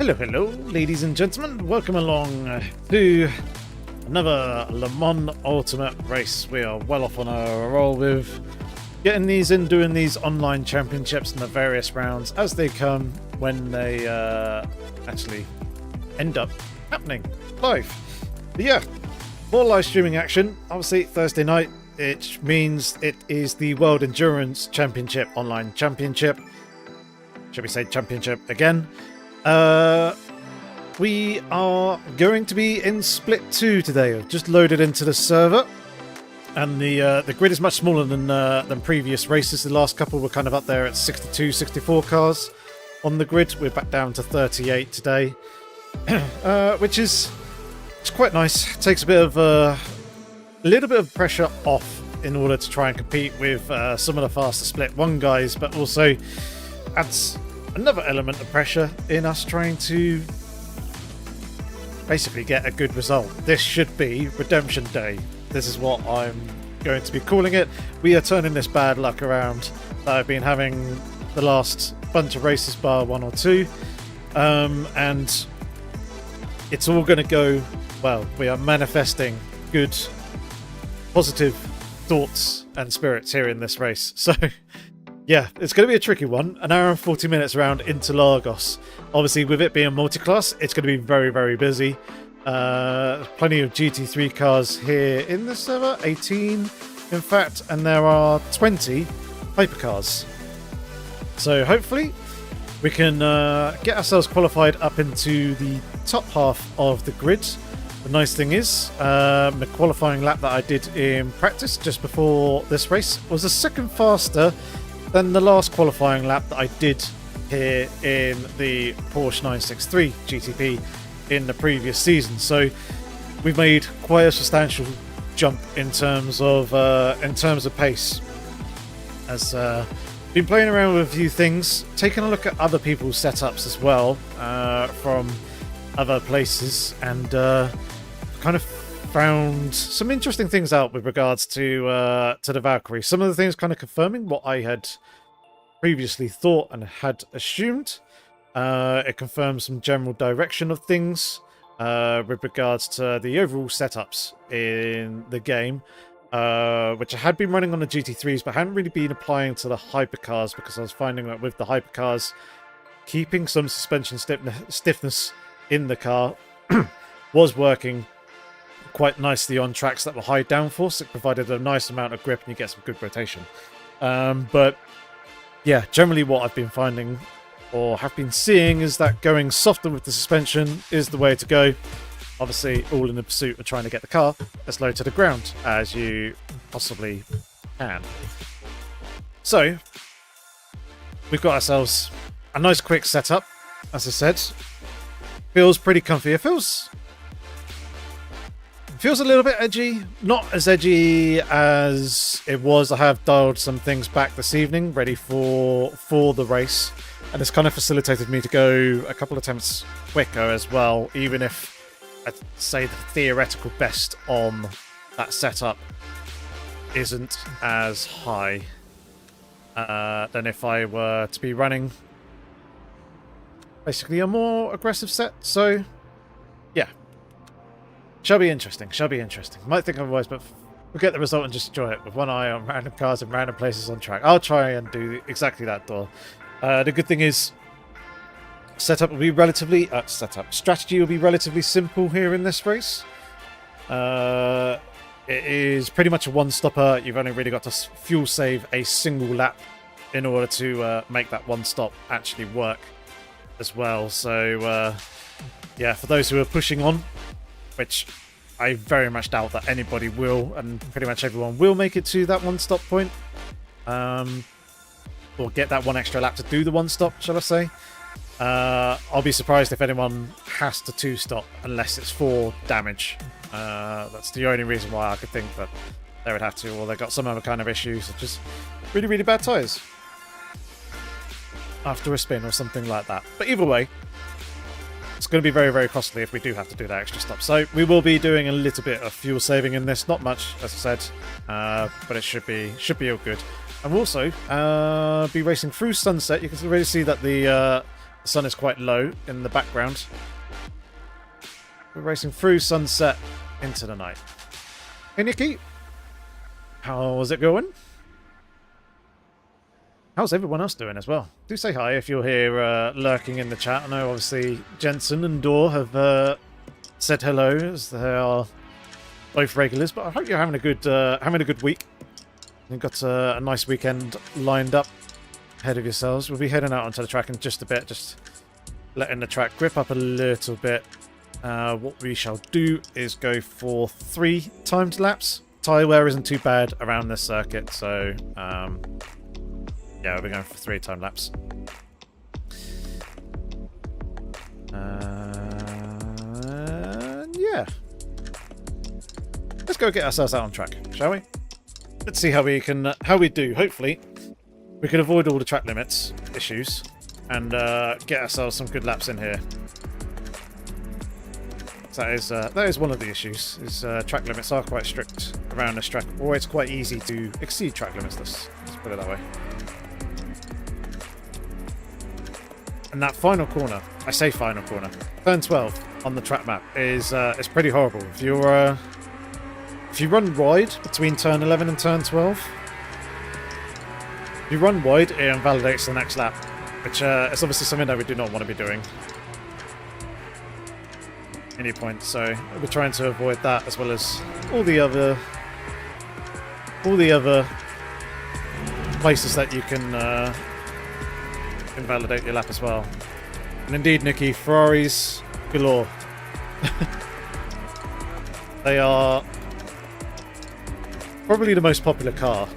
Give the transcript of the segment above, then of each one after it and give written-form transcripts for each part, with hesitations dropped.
Hello, hello, ladies and gentlemen. Welcome along to another Le Mans Ultimate race. We are well off on our roll with getting these in, doing these online championships and the various rounds as they come when they actually end up happening live. But yeah, more live streaming action. Obviously, Thursday night, which means it is the World Endurance Championship online championship. Should we say championship again? We are going to be in Split 2 today. I've just loaded into the server, and the grid is much smaller than previous races. The last couple were kind of up there at 62, 64 cars on the grid. We're back down to 38 today, which is it's quite nice. It takes a little bit of pressure off in order to try and compete with some of the faster Split 1 guys, but also adds another element of pressure in us trying to basically get a good result. This should be Redemption Day. This is what I'm going to be calling it. We are turning this bad luck around that I've been having the last bunch of races, bar one or two, and it's all going to go well. We are manifesting good, positive thoughts and spirits here in this race. So yeah, it's going to be a tricky one. An hour and 40 minutes around Interlagos. Obviously, with it being multi-class, it's going to be very, very busy. Plenty of GT3 cars here in the server, 18 in fact, and there are 20 hypercars. So hopefully we can get ourselves qualified up into the top half of the grid. The nice thing is, the qualifying lap that I did in practice just before this race was a second faster than the last qualifying lap that I did here in the Porsche 963 GTP in the previous season. So we've made quite a substantial jump in terms of pace. As been playing around with a few things, taking a look at other people's setups as well from other places, and kind of found some interesting things out with regards to the Valkyrie. Some of the things kind of confirming what I had previously thought and had assumed. It confirms some general direction of things with regards to the overall setups in the game, which I had been running on the GT3s but hadn't really been applying to the hypercars, because I was finding that with the hypercars, keeping some suspension stiffness in the car was working quite nicely on tracks that were high downforce. It provided a nice amount of grip and you get some good rotation. But yeah, generally what I've been finding or have been seeing is that going softer with the suspension is the way to go. Obviously, all in the pursuit of trying to get the car as low to the ground as you possibly can. So we've got ourselves a nice quick setup. As I said, feels pretty comfy. It feels a little bit edgy, not as edgy as it was. I have dialed some things back this evening, ready for the race, and it's kind of facilitated me to go a couple of attempts quicker as well, even if I'd say the theoretical best on that setup isn't as high than if I were to be running basically a more aggressive set. So yeah, shall be interesting. Might think otherwise, but we'll get the result and just enjoy it with one eye on random cars and random places on track. I'll try and do exactly that, Door. The good thing is, strategy will be relatively simple here in this race. It is pretty much a one-stopper. You've only really got to fuel save a single lap in order to make that one stop actually work as well. So yeah, for those who are pushing on, which I very much doubt that anybody will, and pretty much everyone will make it to that one stop point, or get that one extra lap to do the one stop, shall I say. I'll be surprised if anyone has to two-stop unless it's for damage. That's the only reason why I could think that they would have to, or they got some other kind of issue, such as really, really bad tyres after a spin or something like that. But either way, it's going to be very, very costly if we do have to do that extra stop. So we will be doing a little bit of fuel saving in this. Not much, as I said, but it should be all good. And we'll also be racing through sunset. You can already see that the The sun is quite low in the background. We're racing through sunset into the night. Hey Nikki, how's it going? How's everyone else doing as well? Do say hi if you're here lurking in the chat. I know obviously Jensen and Dor have said hello as they are both regulars, but I hope you're having a good week. You've got a nice weekend lined up ahead of yourselves. We'll be heading out onto the track in just a bit, just letting the track grip up a little bit. What we shall do is go for 3 timed laps. Tyre wear isn't too bad around this circuit, so yeah, we'll be going for 3 time laps. Yeah. Let's go get ourselves out on track, shall we? Let's see how we do. Hopefully, we can avoid all the track limits issues and get ourselves some good laps in here. That is one of the issues. Is track limits are quite strict around this track, or it's quite easy to exceed track limits. Let's put it that way. And that final corner, I say final corner, turn 12 on the track map is pretty horrible. If you run wide between turn 11 and turn 12, if you run wide, it invalidates the next lap, which is obviously something that we do not want to be doing at any point. So we're trying to avoid that, as well as all the other places that you can invalidate your lap as well. And indeed, Nikki, Ferraris galore. They are probably the most popular car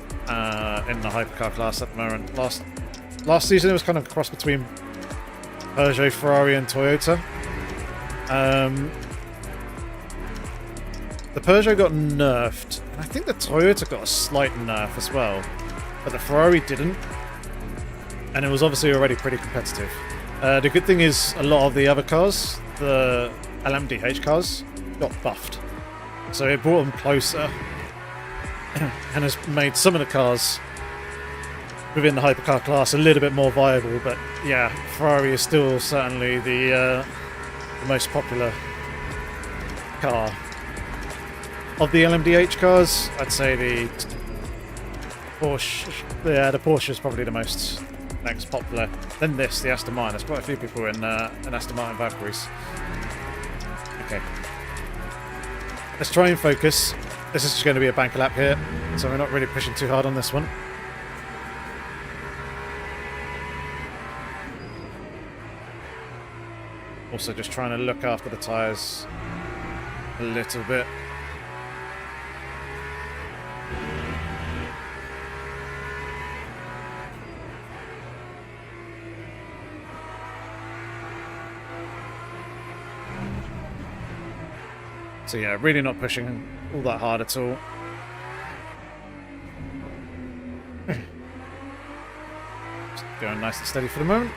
in the hypercar class at the moment. Last season it was kind of a cross between Peugeot, Ferrari and Toyota. The Peugeot got nerfed, and I think the Toyota got a slight nerf as well, but the Ferrari didn't, and it was obviously already pretty competitive. The good thing is a lot of the other cars, the LMDH cars, got buffed, so it brought them closer and has made some of the cars within the hypercar class a little bit more viable. But yeah, Ferrari is still certainly the most popular car. Of the LMDH cars, I'd say the Porsche. Yeah, the Porsche is probably the next popular. Then the Aston Martin. There's quite a few people in Aston Martin Valkyries. Okay, let's try and focus. This is just going to be a banker lap here, so we're not really pushing too hard on this one. Also, just trying to look after the tyres a little bit. So yeah, really not pushing all that hard at all. Just going nice and steady for the moment.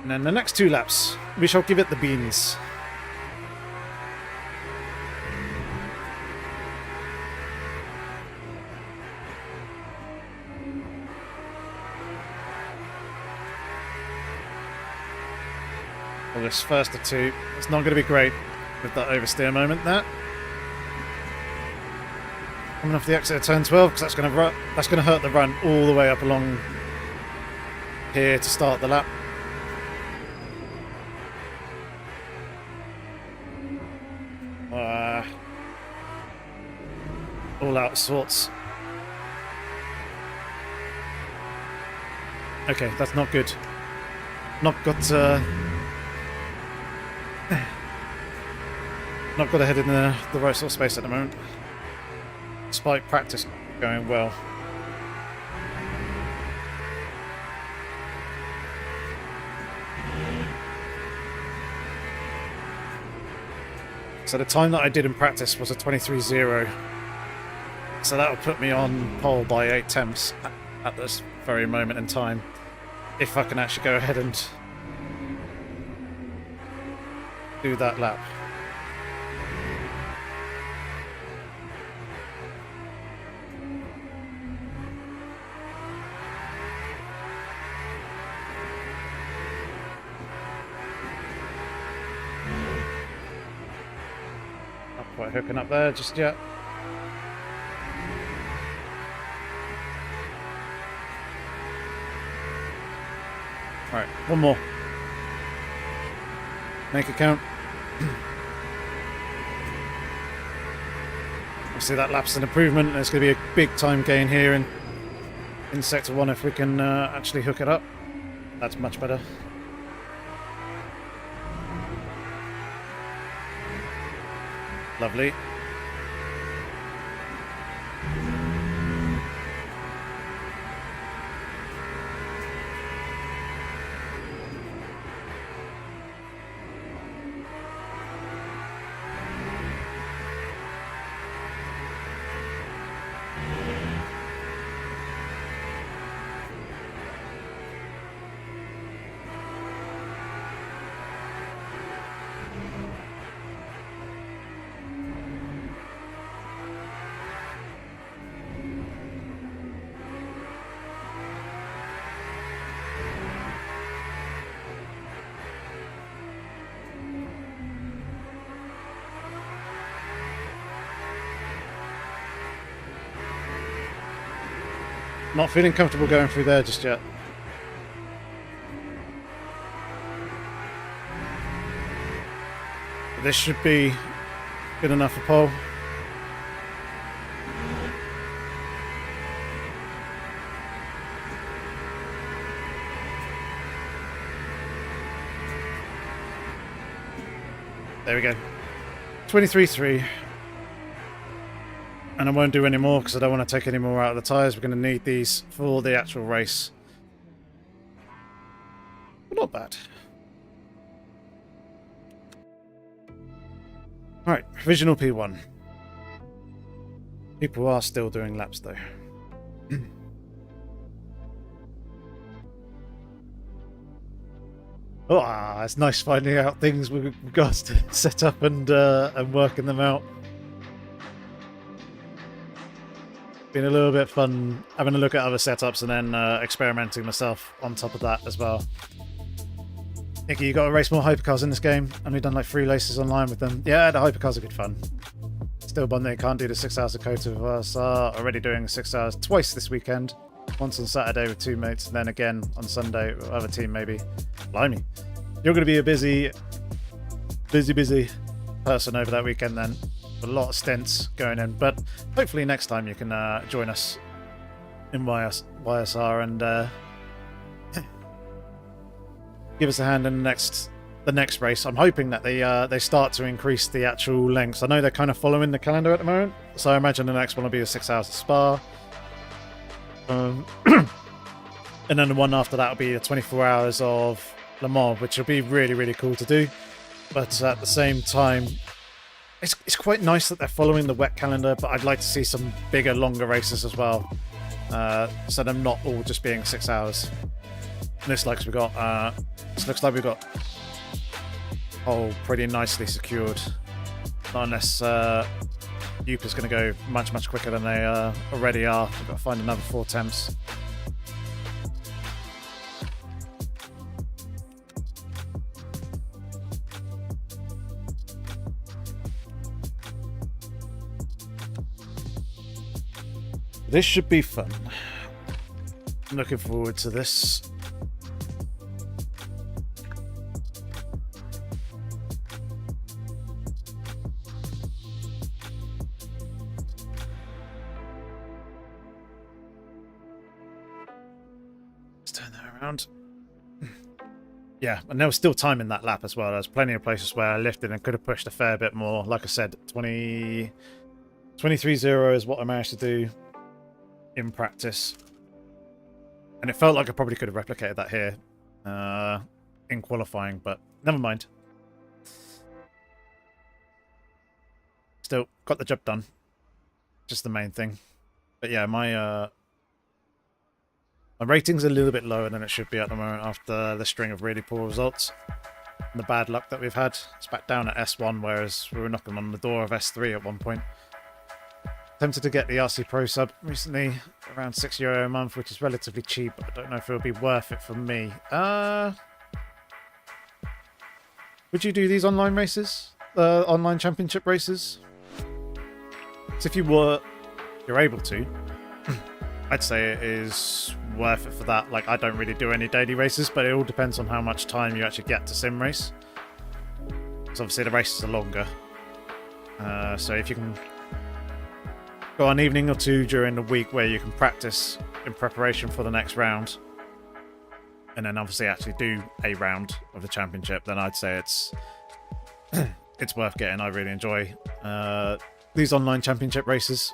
And then the next 2 laps, we shall give it the beans. Well, this first of 2, it's not going to be great with that oversteer moment there. Coming off the exit of turn 12, because that's going to hurt the run all the way up along here to start the lap. All out of sorts. Okay, that's not good. Not got a head in the right sort of space at the moment, despite practice going well. So the time that I did in practice was a 23.0. So that would put me on pole by 8 tenths at this very moment in time, if I can actually go ahead and do that lap. quite hooking up there just yet. Alright, one more. Make it count. See, that lap's an improvement. There's going to be a big time gain here in Sector 1 if we can actually hook it up. That's much better. Lovely. Not feeling comfortable going through there just yet. This should be good enough for pole. There we go. 23.3. And I won't do any more because I don't want to take any more out of the tyres. We're going to need these for the actual race. But not bad. Alright, provisional P1. People are still doing laps though. Oh, it's nice finding out things with regards to setup and working them out. Been a little bit fun having a look at other setups and then experimenting myself on top of that as well. Nicky, you got to race more hypercars in this game, and we've done like 3 races online with them. Yeah, the hypercars are good fun. Still bummed they can't do the 6 hours of Dakota with us. Already doing 6 hours twice this weekend. Once on Saturday with 2 mates, and then again on Sunday with other team maybe. Blimey. You're going to be a busy person over that weekend then. A lot of stints going in, but hopefully next time you can join us in YSR and give us a hand in the next race. I'm hoping that they start to increase the actual lengths. I know they're kind of following the calendar at the moment, so I imagine the next one will be a 6 hours of Spa, and then the one after that will be the 24 hours of Le Mans, which will be really, really cool to do. But at the same time, it's quite nice that they're following the WEC calendar, but I'd like to see some bigger, longer races as well, so they're not all just being 6 hours. This looks like we've got hole pretty nicely secured. Not unless Youp is going to go much, much quicker than they already are. We've got to find another 4 temps. This should be fun. I'm looking forward to this. Let's turn that around. Yeah, and there was still time in that lap as well. There's plenty of places where I lifted and could have pushed a fair bit more. Like I said, 23.0 is what I managed to do in practice, and it felt like I probably could have replicated that here in qualifying, but never mind. Still got the job done, just the main thing. But yeah, my rating's a little bit lower than it should be at the moment after the string of really poor results and the bad luck that we've had. It's back down at S1, whereas we were knocking on the door of S3 at one point. Tempted to get the RC Pro sub recently, around €6 a month, which is relatively cheap, but I don't know if it'll be worth it for me. Would you do these online races? Online championship races? So if you're able to, I'd say it is worth it for that. Like, I don't really do any daily races, but it all depends on how much time you actually get to sim race. Because obviously the races are longer. So if you can go an evening or two during the week where you can practice in preparation for the next round, and then obviously actually do a round of the championship, then I'd say it's it's worth getting. I really enjoy these online championship races.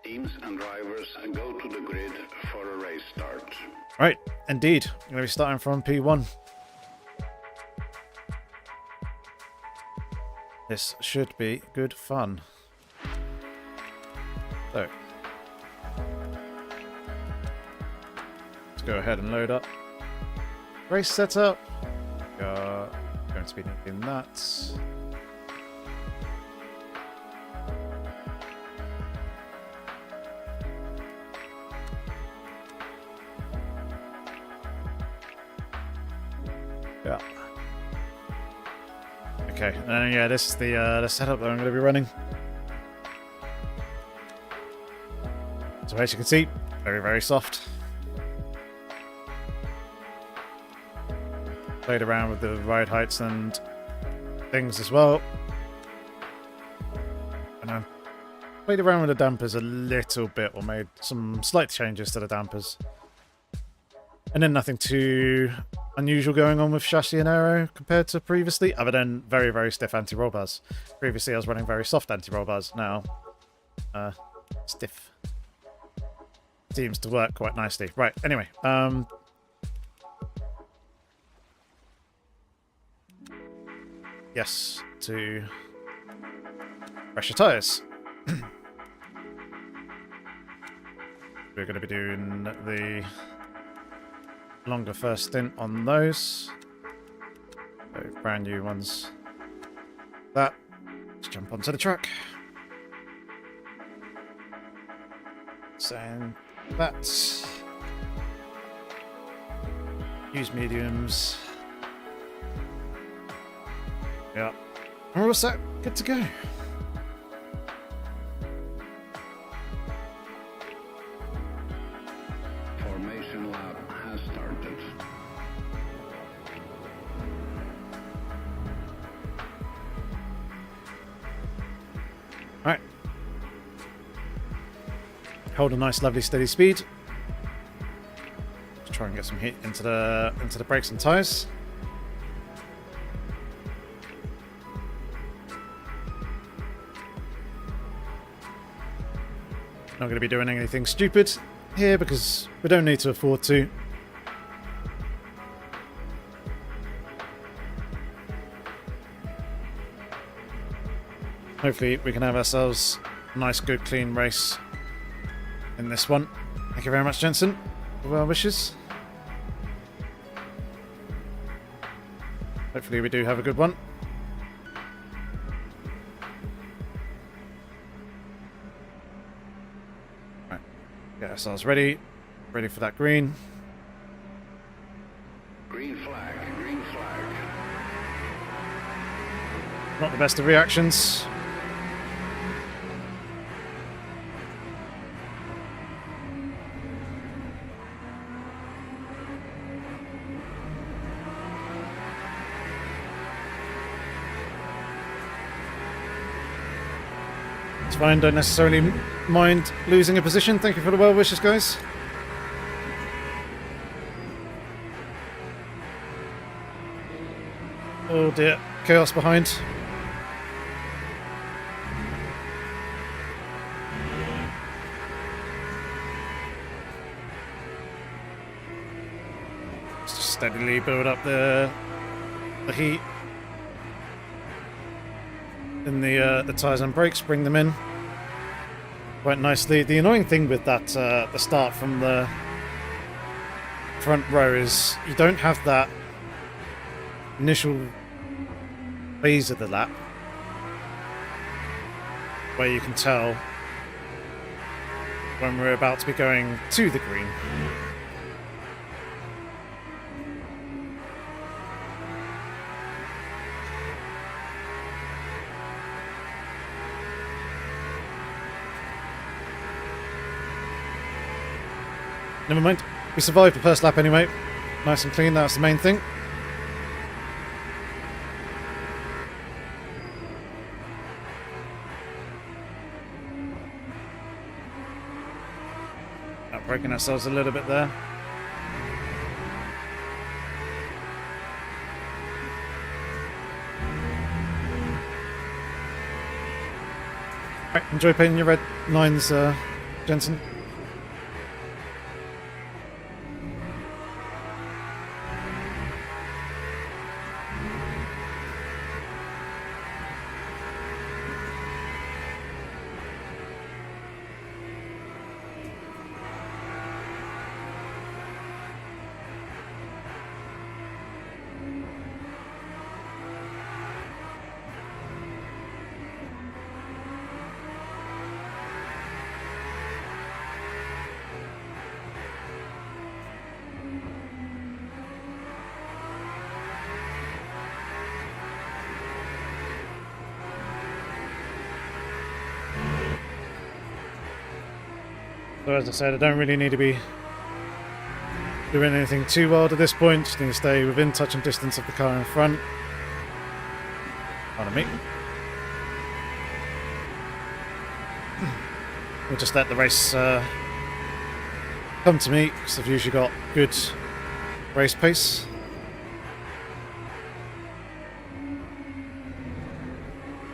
Teams and drivers go to the grid for a race start. Right, indeed. I'm going to be starting from P1. This should be good fun. So, let's go ahead and load up race setup. We are going to be needing that. Yeah. Okay, and yeah, this is the setup that I'm going to be running. So as you can see, very, very soft. Played around with the ride heights and things as well. And I played around with the dampers a little bit, or made some slight changes to the dampers. And then nothing too unusual going on with chassis and aero compared to previously, other than very, very stiff anti-roll bars. Previously I was running very soft anti-roll bars, now stiff. Seems to work quite nicely. Right, anyway. Yes, to pressure tyres. We're going to be doing the longer first stint on those. So brand new ones. That. Let's jump onto the track. Saying that. Use mediums. Yeah. We're all set. Good to go. Formation lap has started. Alright. Hold a nice, lovely, steady speed. Just try and get some heat into the brakes and tyres. Not going to be doing anything stupid here because we don't need to afford to. Hopefully we can have ourselves a nice, good, clean race in this one. Thank you very much, Jensen, for well wishes. Hopefully we do have a good one. Right, get ourselves ready for that green. Green flag, green flag. Not the best of reactions. It's fine, don't necessarily mind losing a position. Thank you for the well wishes, guys. Oh dear, chaos behind. Just steadily build up the heat in the tyres and brakes, bring them in quite nicely. The annoying thing with that the start from the front row is you don't have that initial phase of the lap where you can tell when we're about to be going to the green. never mind. We survived the first lap anyway. Nice and clean, that's the main thing. Breaking ourselves a little bit there. Right, enjoy painting your red lines, Jensen. So as I said, I don't really need to be doing anything too wild at this point. Just need to stay within touching distance of the car in front. Pardon me. We'll just let the race come to me, because I've usually got good race pace.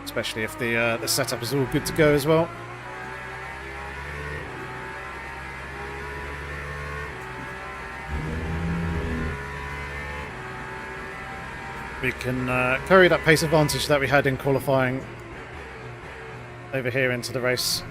Especially if the setup is all good to go as well. We can carry that pace advantage that we had in qualifying over here into the race.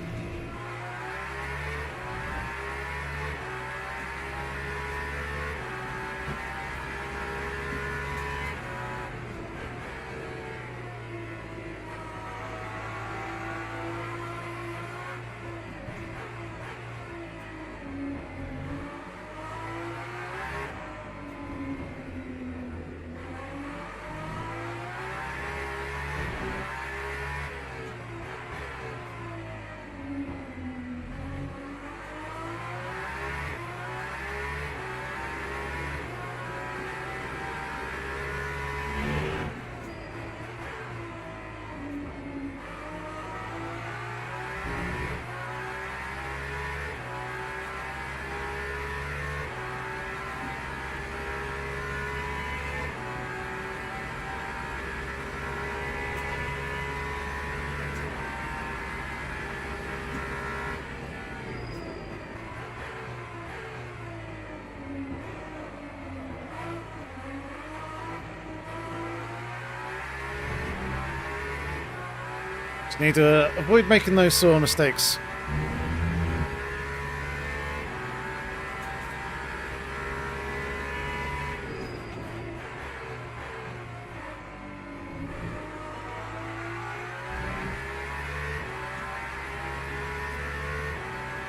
Just need to avoid making those sort of mistakes.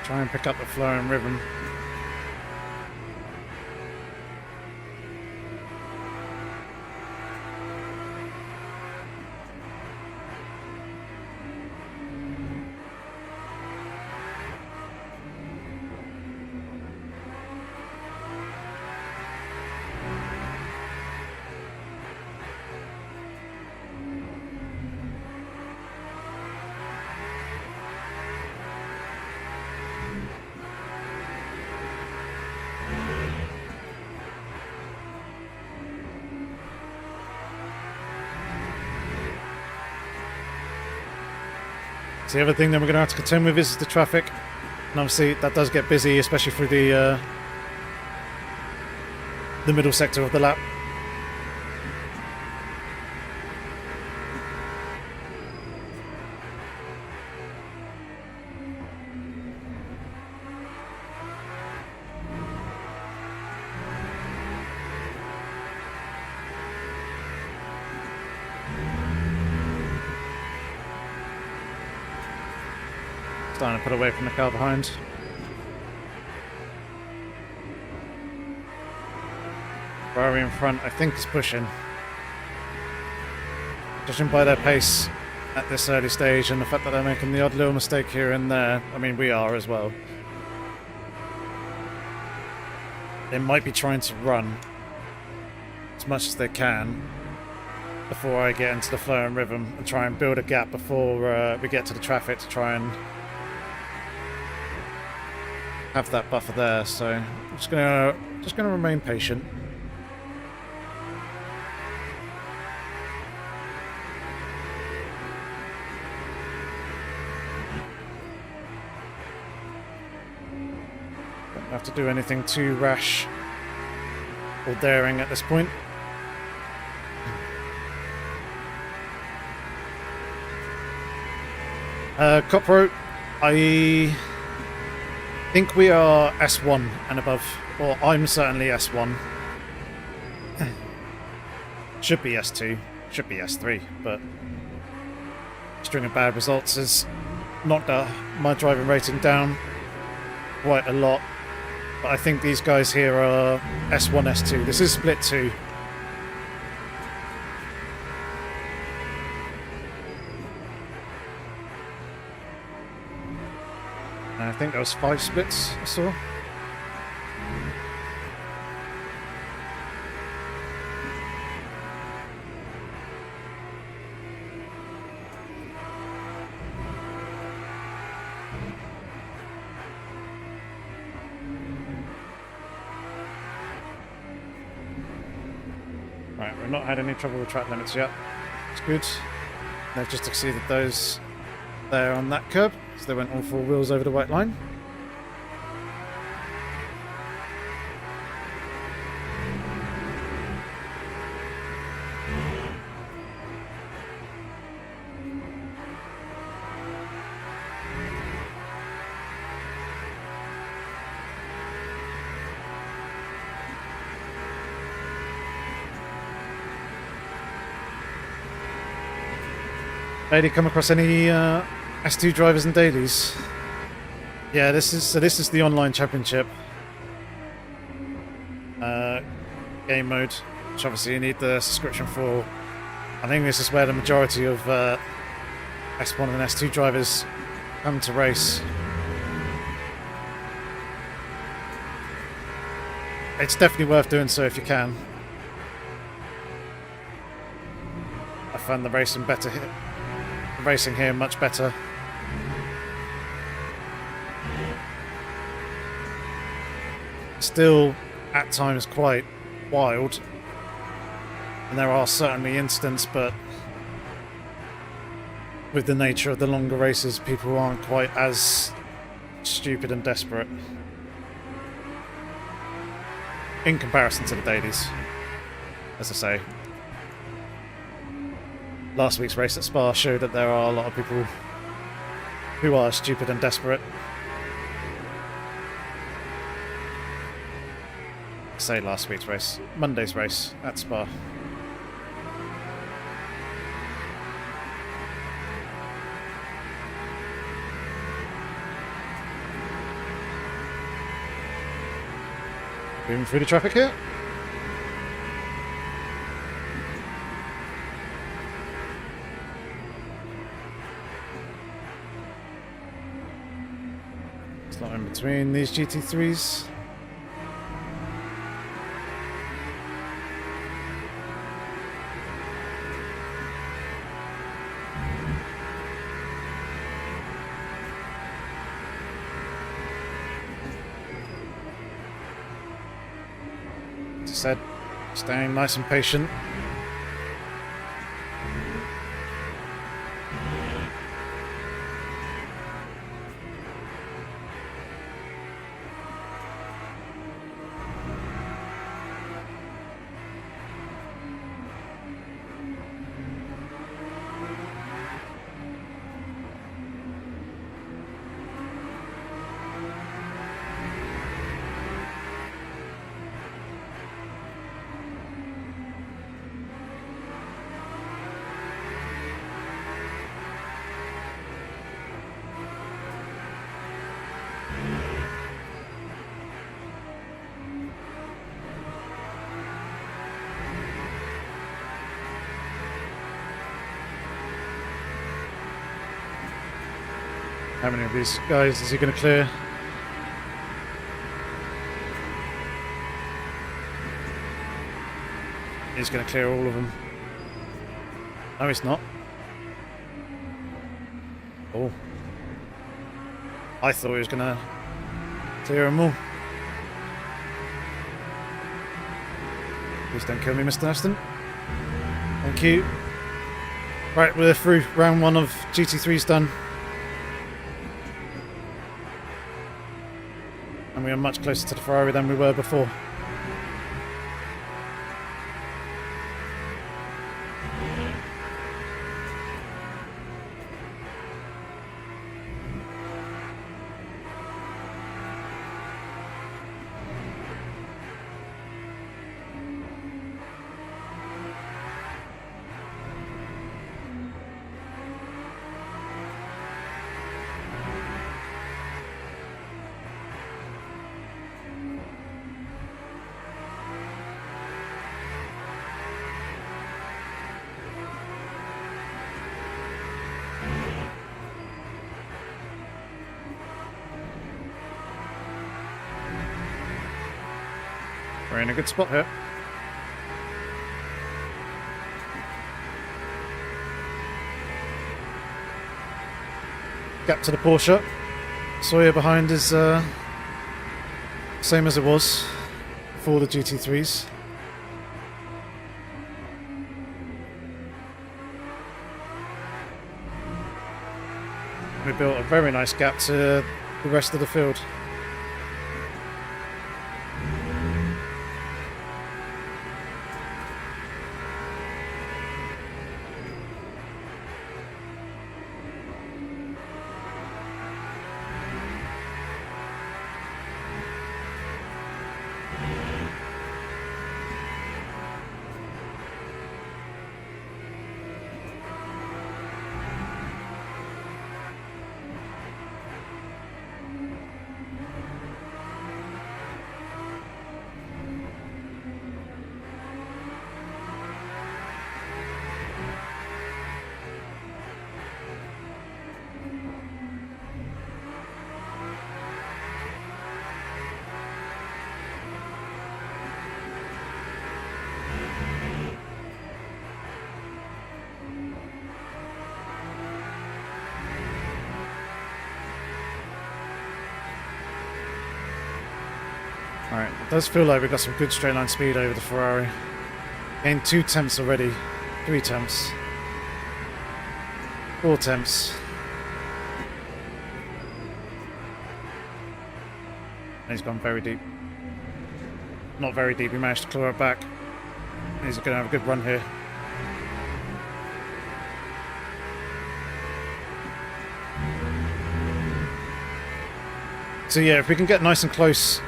Try and pick up the flow and rhythm. So the other thing that we're going to have to contend with is the traffic, and obviously that does get busy, especially through the middle sector of the lap. Starting to put away from the car behind. Ferrari in front, I think, is pushing. Judging by their pace at this early stage and the fact that they're making the odd little mistake here and there, I mean, we are as well. they might be trying to run as much as they can before I get into the flow and rhythm and try and build a gap before we get to the traffic to try and have that buffer there. So I'm just gonna remain patient. Don't have to do anything too rash or daring at this point. Copro, I think we are S1 and above, or I'm certainly S1. Should be S2, should be S3, but a string of bad results has knocked my driving rating down quite a lot. But I think these guys here are S1, S2. This is split 2. I think there was 5 splits I saw. Right, we've not had any trouble with track limits yet. It's good. They've just exceeded those there on that curb, so they went all 4 wheels over the white line. Lady, come across any S2 drivers and dailies? Yeah, this is the online championship game mode, which obviously you need the subscription for. I think this is where the majority of S1 and S2 drivers come to race. It's definitely worth doing so if you can. I found the racing better here. Racing here much better. Still at times quite wild, and there are certainly incidents, but with the nature of the longer races, people aren't quite as stupid and desperate in comparison to the dailies. As I say, last week's race at Spa showed that there are a lot of people who are stupid and desperate. I say last week's race, Monday's race at Spa. Moving through the traffic here. Not in between these GT3s. As I said, staying nice and patient. How many of these guys is he going to clear? He's going to clear all of them. No, he's not. Oh. I thought he was going to clear them all. Please don't kill me, Mr. Aston. Thank you. Right, we're through. Round 1 of GT3's done. And we are much closer to the Ferrari than we were before. We're in a good spot here. Gap to the Porsche. Sawyer behind is same as it was for the GT3s. We built a very nice gap to the rest of the field. Alright, it does feel like we've got some good straight line speed over the Ferrari. Gained 2 tenths already. 3 tenths. 4 tenths. And he's gone very deep. Not very deep, he managed to claw it back. He's going to have a good run here. So yeah, if we can get nice and close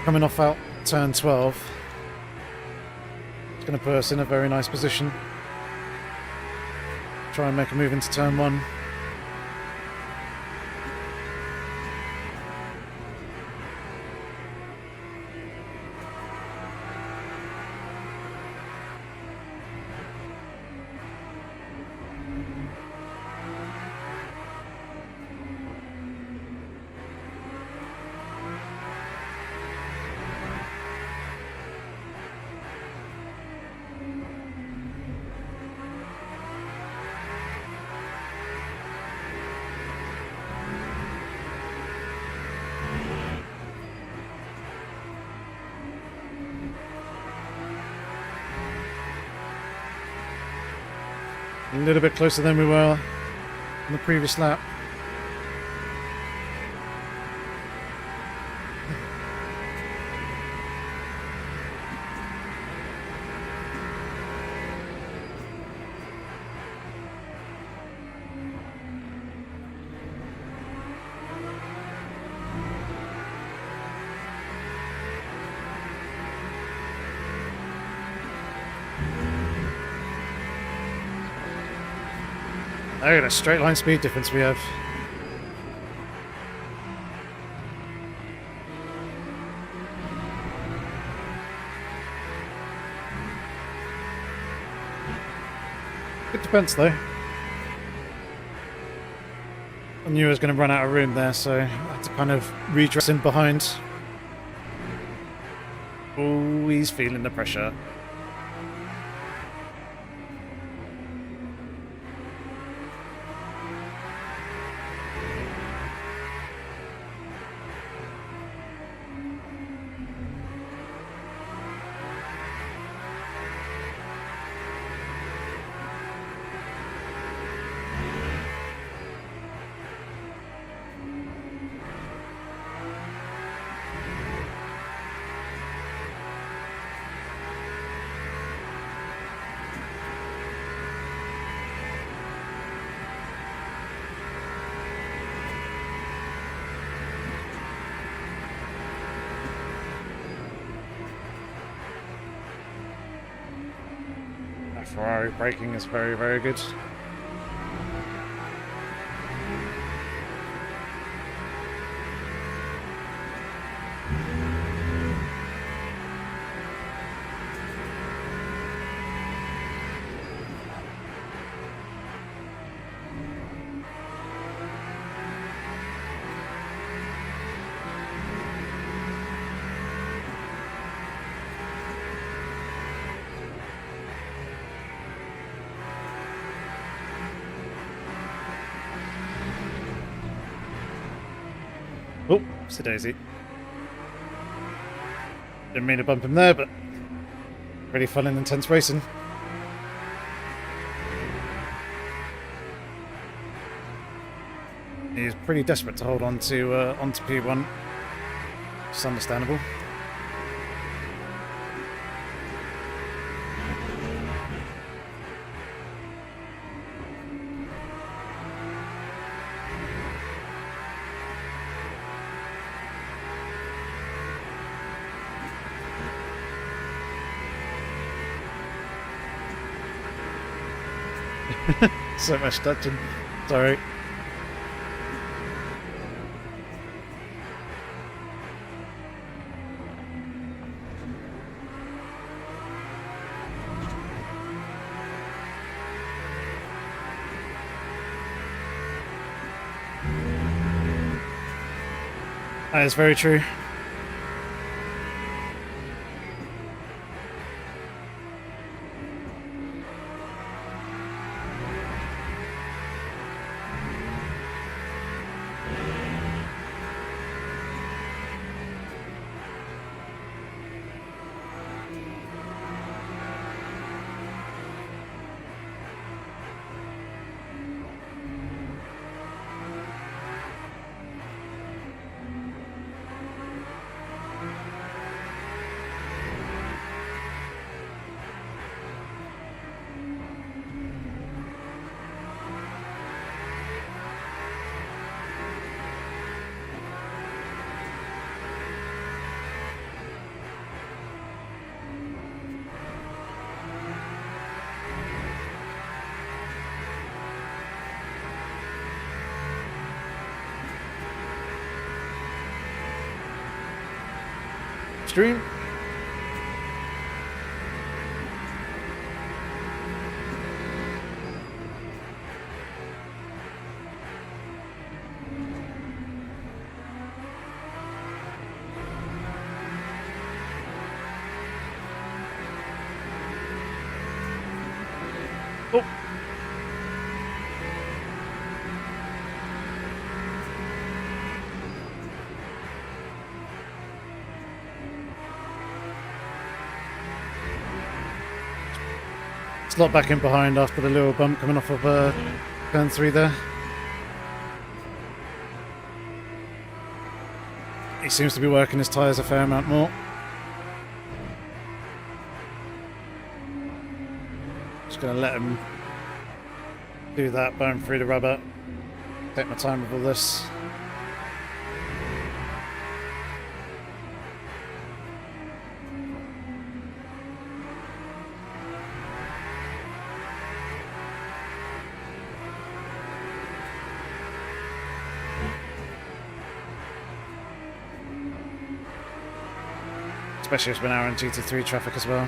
coming off out turn 12, it's going to put us in a very nice position. Try and make a move into turn 1. A little bit closer than we were on the previous lap. Look at a straight line speed difference we have. Good defense though. I knew I was going to run out of room there, so I had to kind of redress in behind. Oh, he's feeling the pressure. Ferrari braking is very, very good. Oh, it's a daisy. Didn't mean to bump him there, but really fun and intense racing. He's pretty desperate to hold on to onto P1. It's understandable. So much touching. Sorry. That is very true. Stream. Oh. Slot back in behind after the little bump coming off of turn 3 there. He seems to be working his tyres a fair amount more. Just going to let him do that, burn through the rubber. Take my time with all this. Especially as we're now in GT3 traffic as well.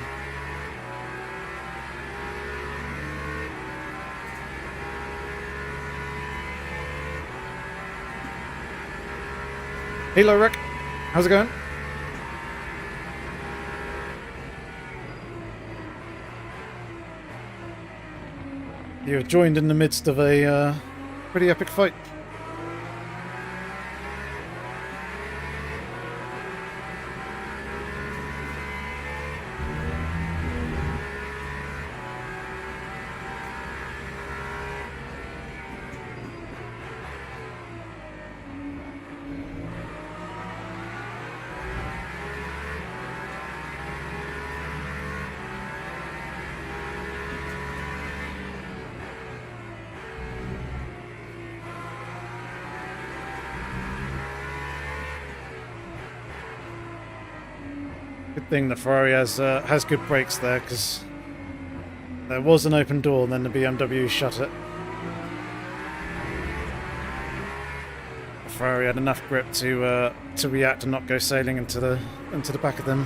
Hello, Rick. How's it going? You're joined in the midst of a pretty epic fight. Good thing the Ferrari has good brakes there, because There was an open door, and then the BMW shut it. Ferrari had enough grip to react and not go sailing into the back of them.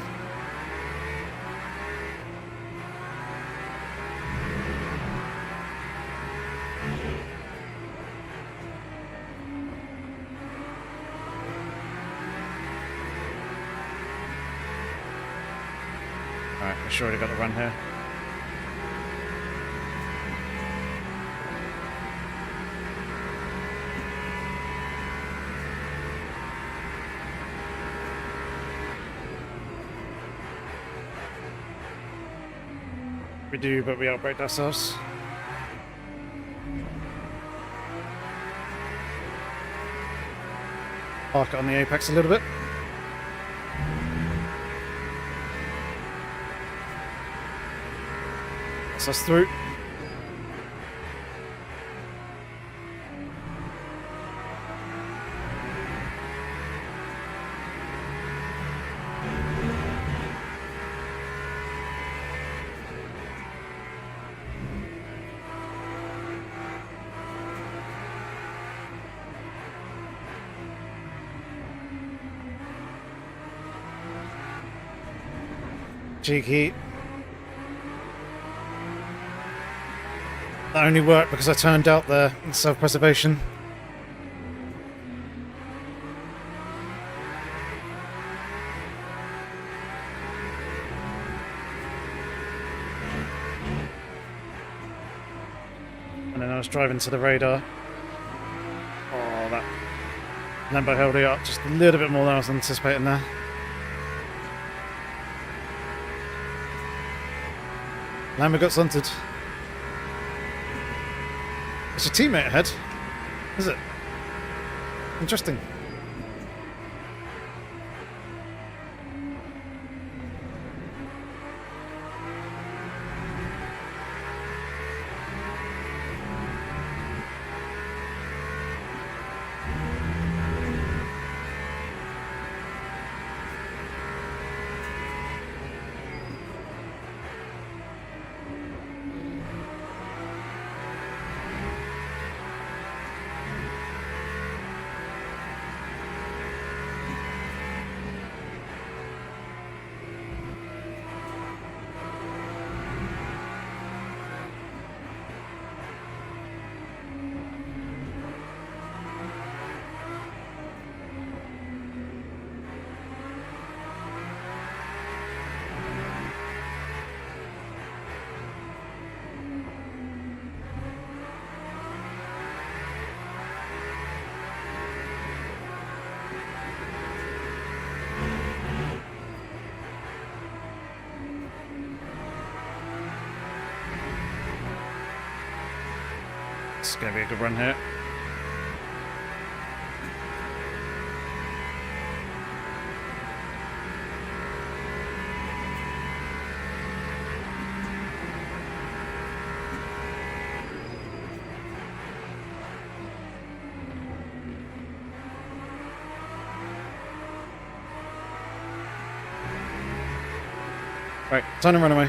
Alright, we've surely got the run here. We do, but we outbraked ourselves. Park it on the apex a little bit. That's us through. Cheeky. That only worked because I turned out there in self-preservation. And then I was driving to the radar. Oh, that Lambo held it up just a little bit more than I was anticipating there. Lambo got sunted. It's your teammate ahead, is it? Interesting. It's going to be a good run here. Right, time to run away.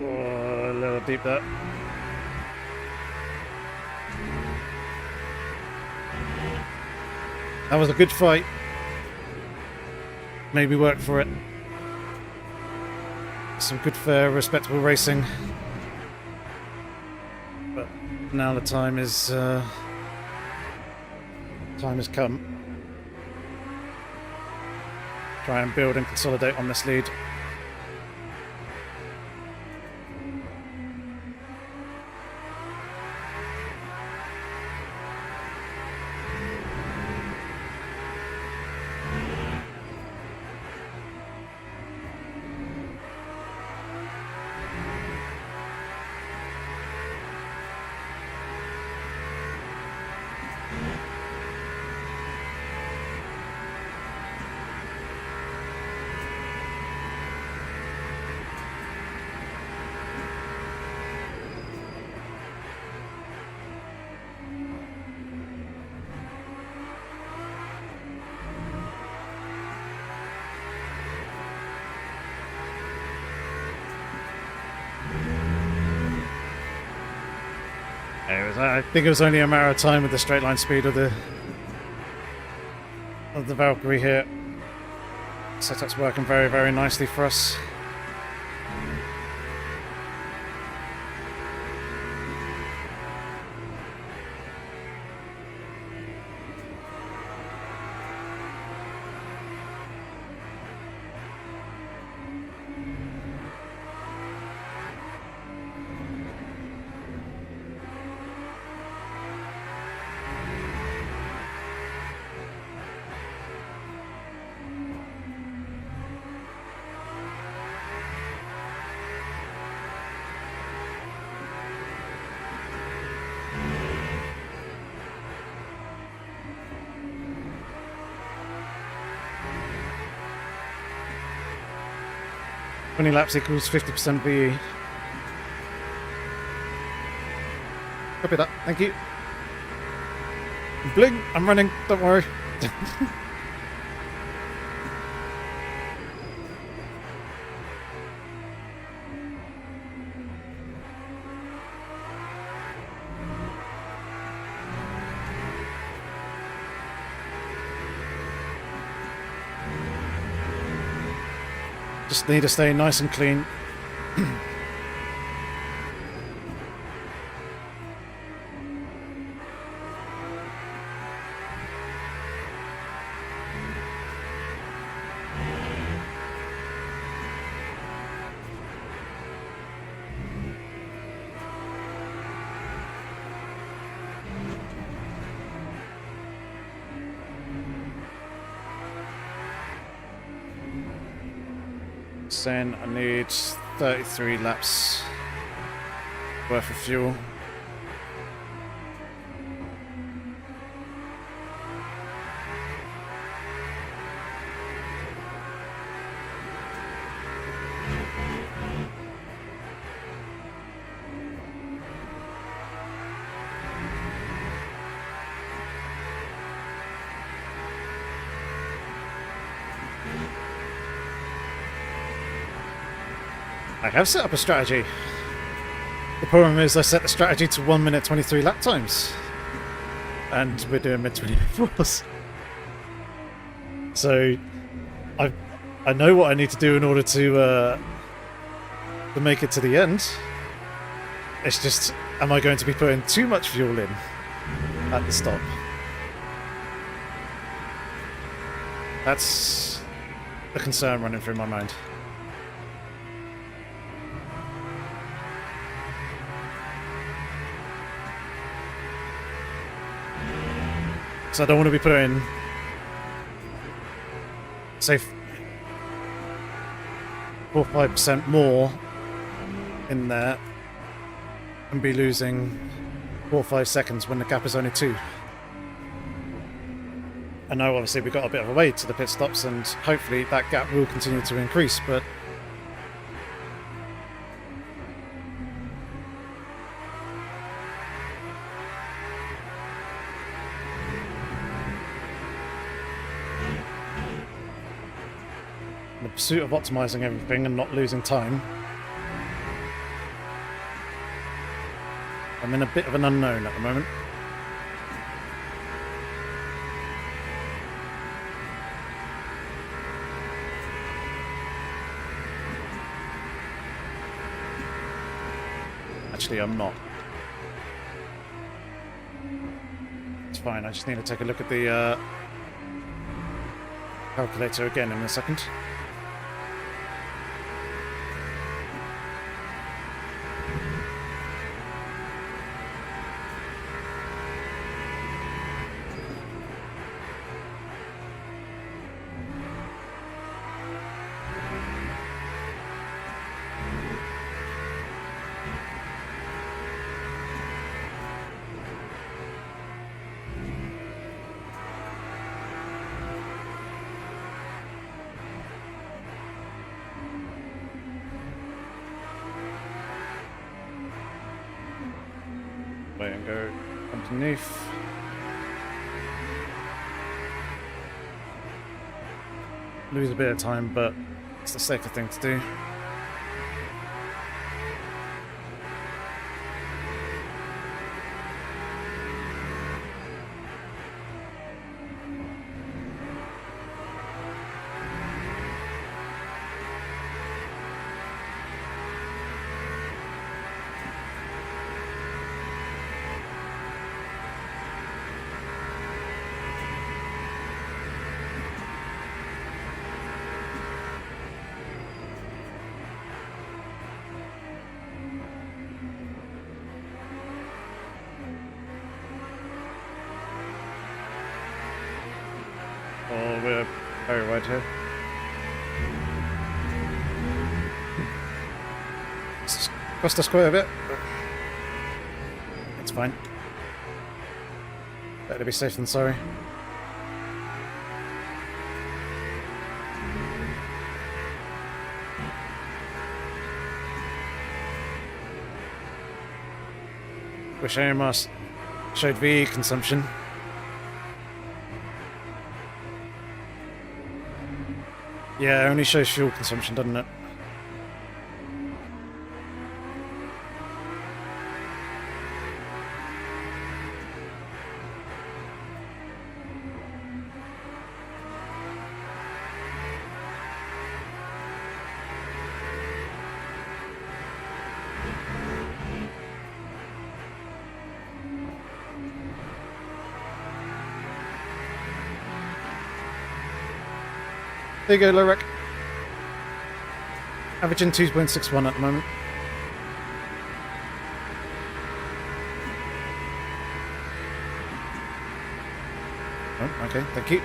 Oh, a little deep there. That was a good fight. Maybe work for it. Some good, fair, respectable racing. But now the time has come. Try and build and consolidate on this lead. I think it was only a matter of time with the straight line speed of the Valkyrie here. Setup's working very, very nicely for us. Laps equals 50% VE. Copy that, thank you. Bling, I'm running, don't worry. Just need to stay nice and clean. Then I need 33 laps worth of fuel. I have set up a strategy. The problem is I set the strategy to 1 minute 23 lap times. And we're doing mid-24s. So I know what I need to do in order to make it to the end. It's just, am I going to be putting too much fuel in at the stop? That's a concern running through my mind. So I don't want to be putting, say, 4 or 5% more in there and be losing 4 or 5 seconds when the gap is only 2. I know obviously we've got a bit of a way to the pit stops and hopefully that gap will continue to increase, but in the pursuit of optimizing everything and not losing time, I'm in a bit of an unknown at the moment. Actually, I'm not. It's fine, I just need to take a look at the calculator again in a second. Wait and go underneath. Lose a bit of time, but it's the safer thing to do. Oh, we're very wide here. It's cost us quite a bit, but it's fine. Better to be safe than sorry. Wish I showed VE consumption. Yeah, it only shows fuel consumption, doesn't it? There you go, Lorek. Averaging 2.61 at the moment. Oh, okay, thank you.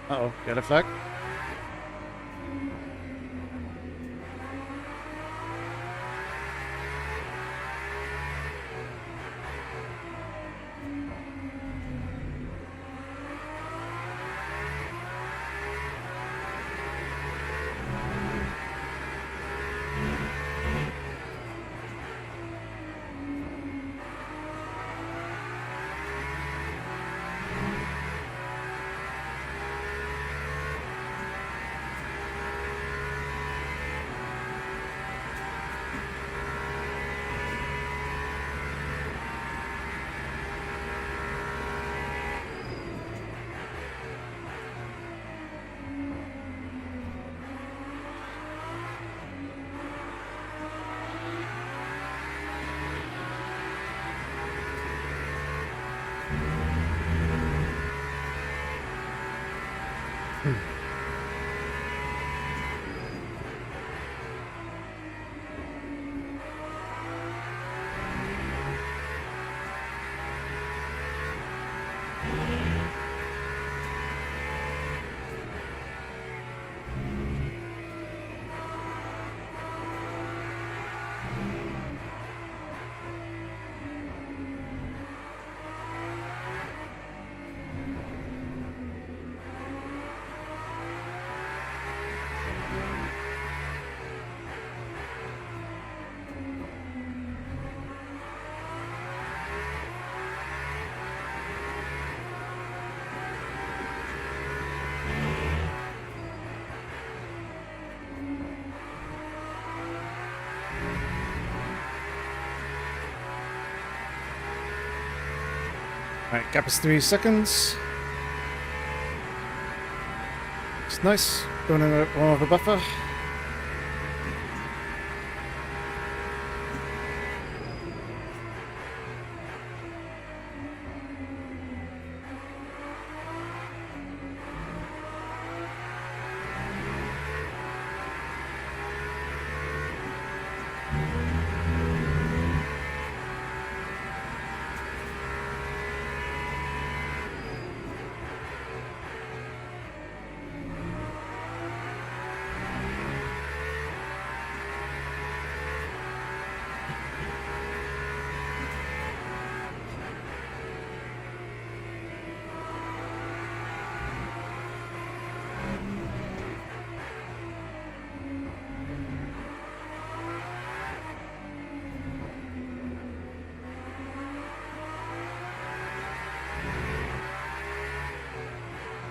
Uh-oh, yellow flag. Alright, gap is 3 seconds. It's nice. Going in more of a buffer.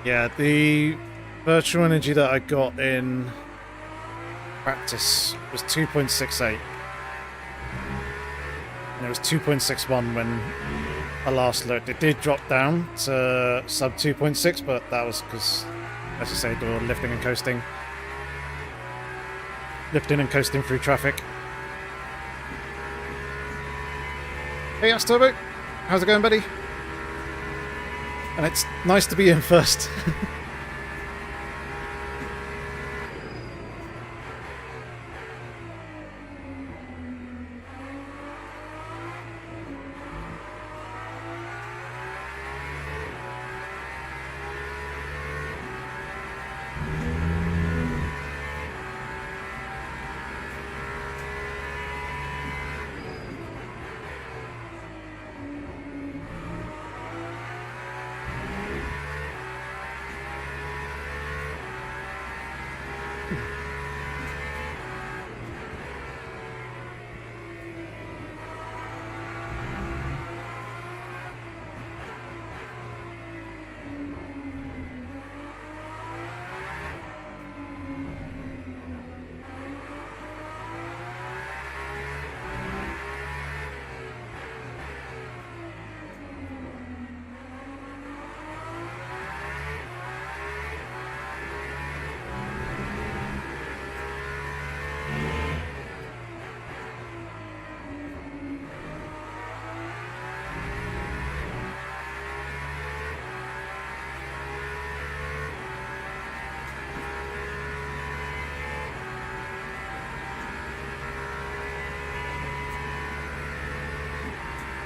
Yeah, the virtual energy that I got in practice was 2.68. And it was 2.61 when I last looked. It did drop down to sub 2.6, but that was because, as I say, they were lifting and coasting. Lifting and coasting through traffic. Hey, Asturbo. How's it going, buddy? And it's nice to be in first.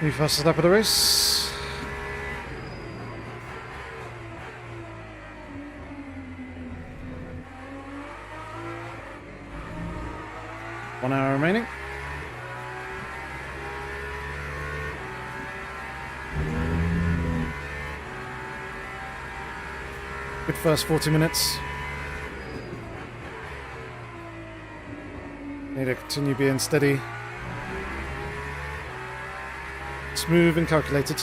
New fastest lap of the race. One hour remaining. Good first 40 minutes. Need to continue being steady. Smooth and calculated.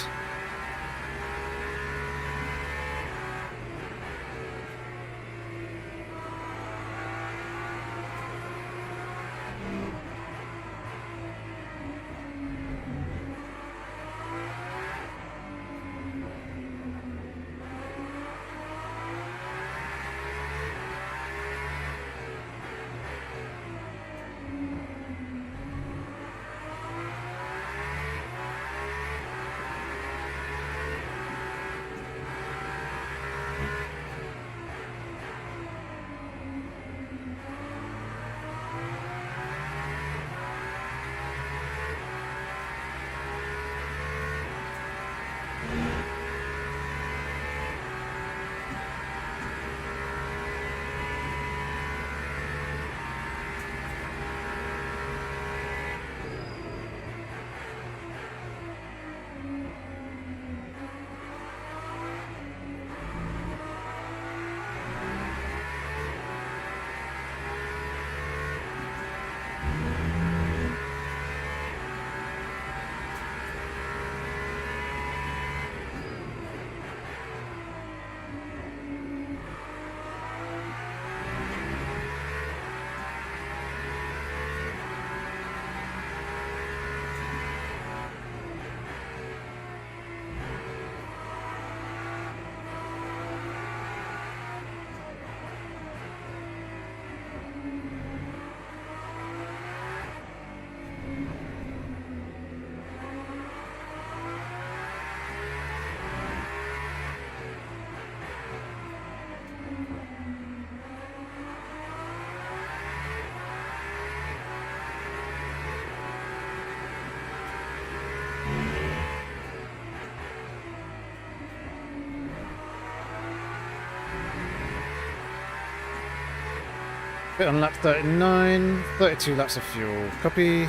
Bit on lap 39, 32 laps of fuel. Copy.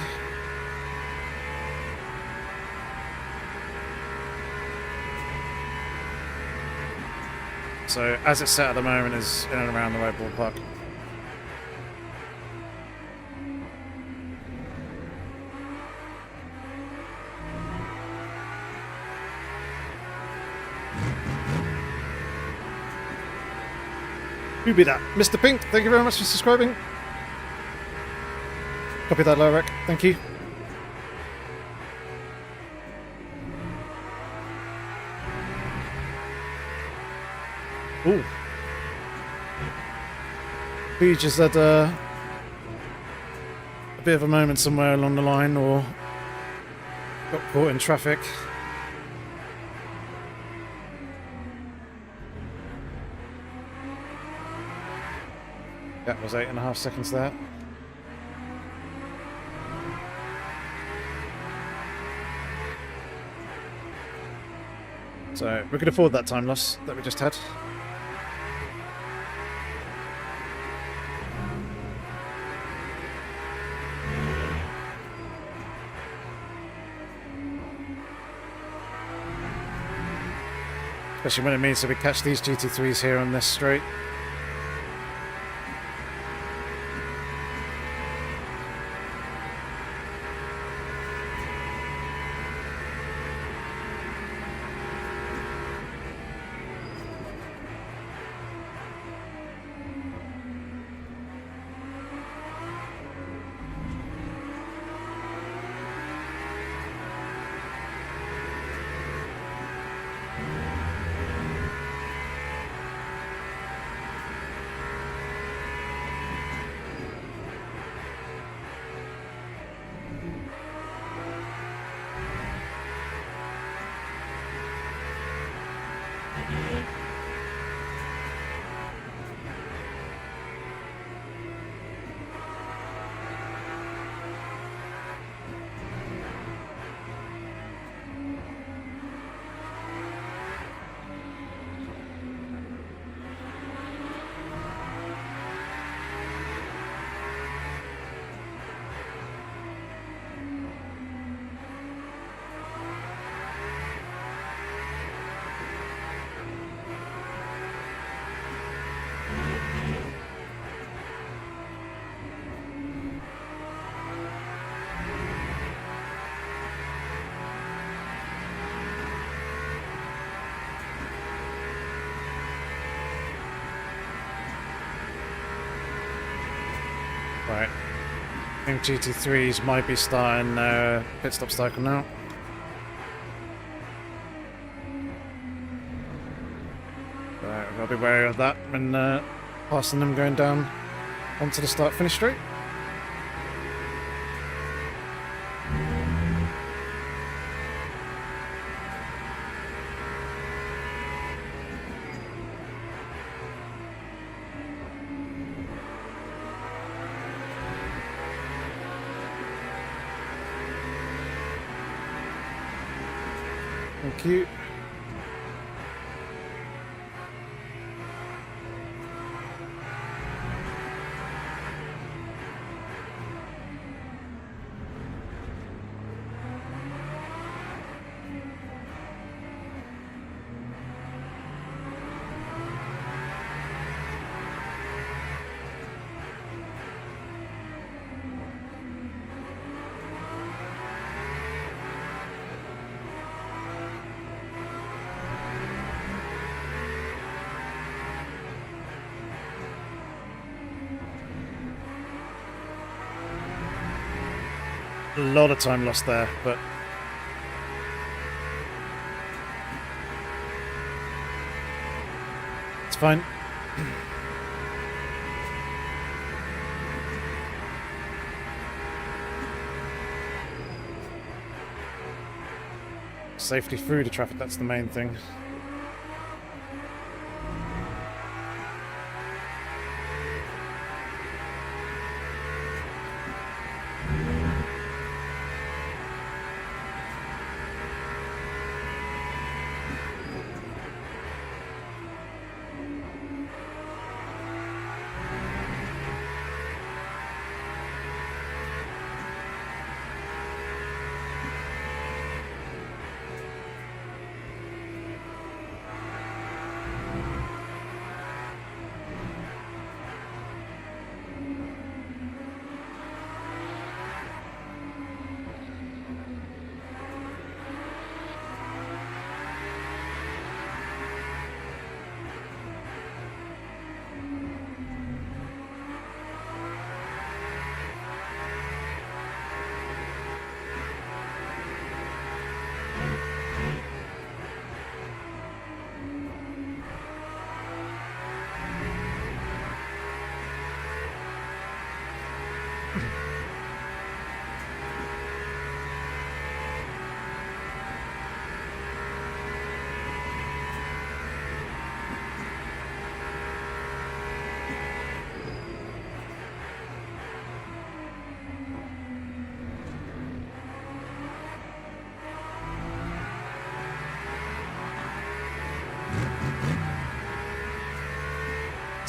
So as it's set at the moment is in and around the right ballpark. Who be that? Mr. Pink, thank you very much for subscribing. Copy that, Lorek. Thank you. Ooh. We just had a bit of a moment somewhere along the line, or got caught in traffic. That was 8.5 seconds there. So we could afford that time loss that we just had. Especially when it means that we catch these GT3s here on this straight. Right. I think GT3s might be starting their pit stop cycle now. So I've got to be wary of that when passing them going down onto the start-finish straight. Thank you. A lot of time lost there, but it's fine. Safely through the traffic, that's the main thing.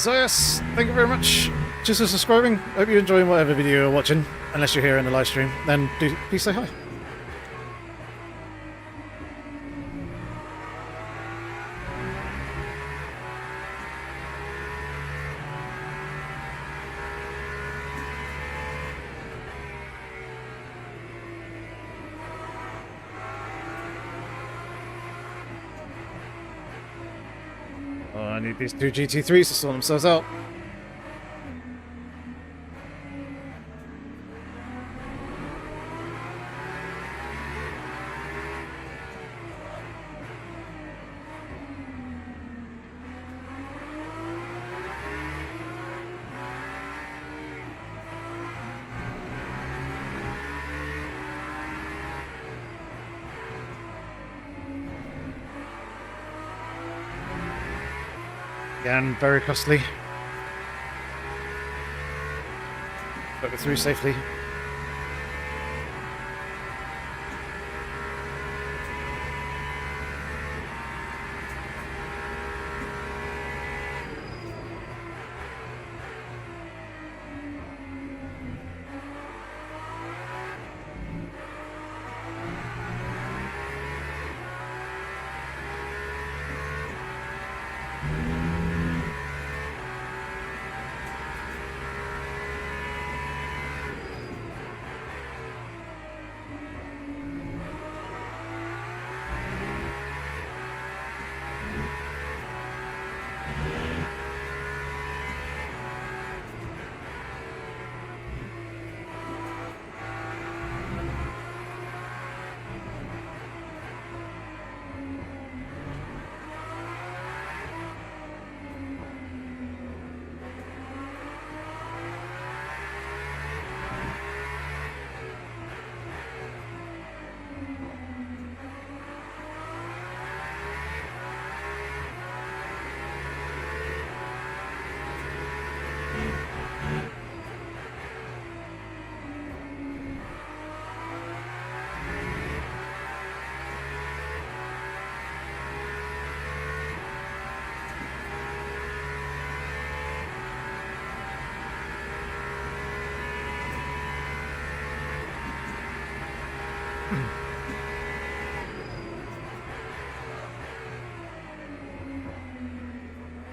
So yes, thank you very much. Just for subscribing. Hope you're enjoying whatever video you're watching. Unless you're here in the live stream, then do please say hi. Oh, I need these two GT3s to sort themselves out. Again, very costly. But we're through safely.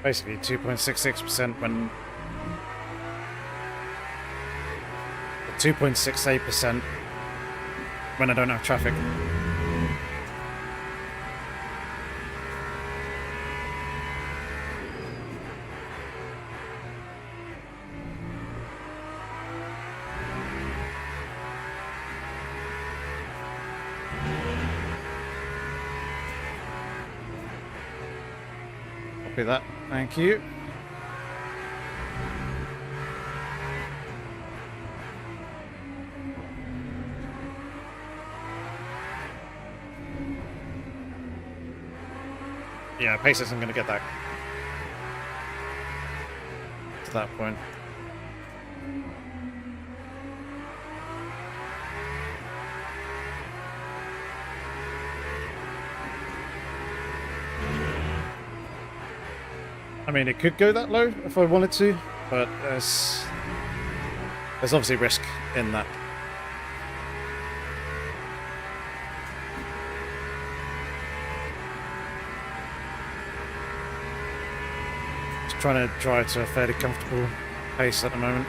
Basically 2.66% when 2.68% when I don't have traffic. Copy that. Thank you. Yeah, pace isn't going to get that to that point. I mean, it could go that low if I wanted to, but there's obviously risk in that. Just trying to drive to a fairly comfortable pace at the moment.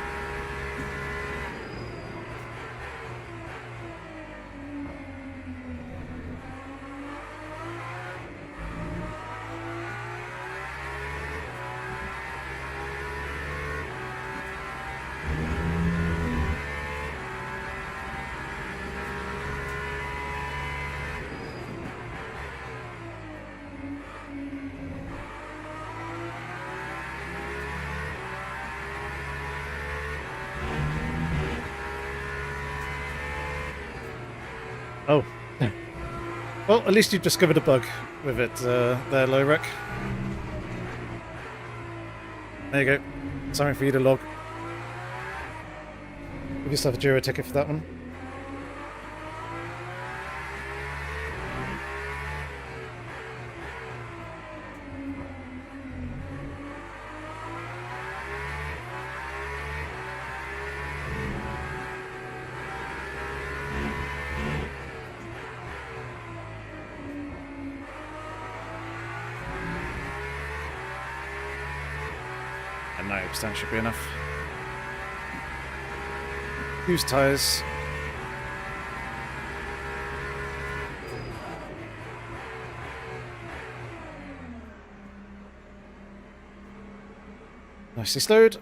Oh. Well, at least you've discovered a bug with it there, Lowrec. There you go. Something for you to log. Give yourself a Jira ticket for that one. And 90% should be enough. Use tyres. Nicely slowed.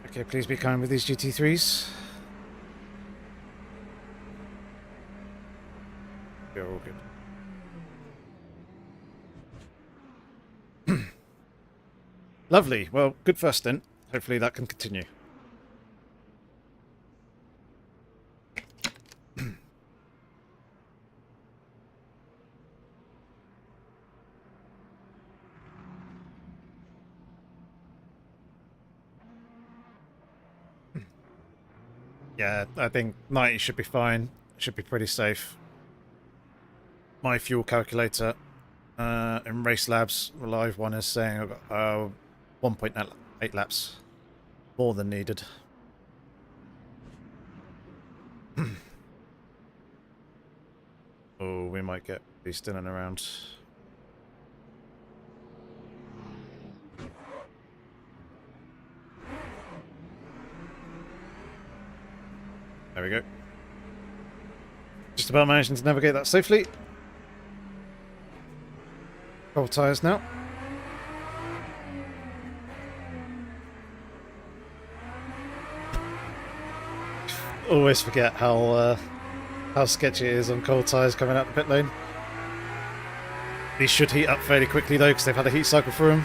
Okay, please be kind with these GT3s. You're all good. Lovely. Well, good first stint. Hopefully that can continue. Yeah, I think 90 should be fine. Should be pretty safe. My fuel calculator in Race Labs, the live one, is saying I've got 1.8 laps more than needed. Oh, we might get beast in and around. There we go. Just about managing to navigate that safely. Cold tyres now. Always forget how sketchy it is on cold tyres coming out the pit lane. These should heat up fairly quickly though, because they've had a heat cycle through them.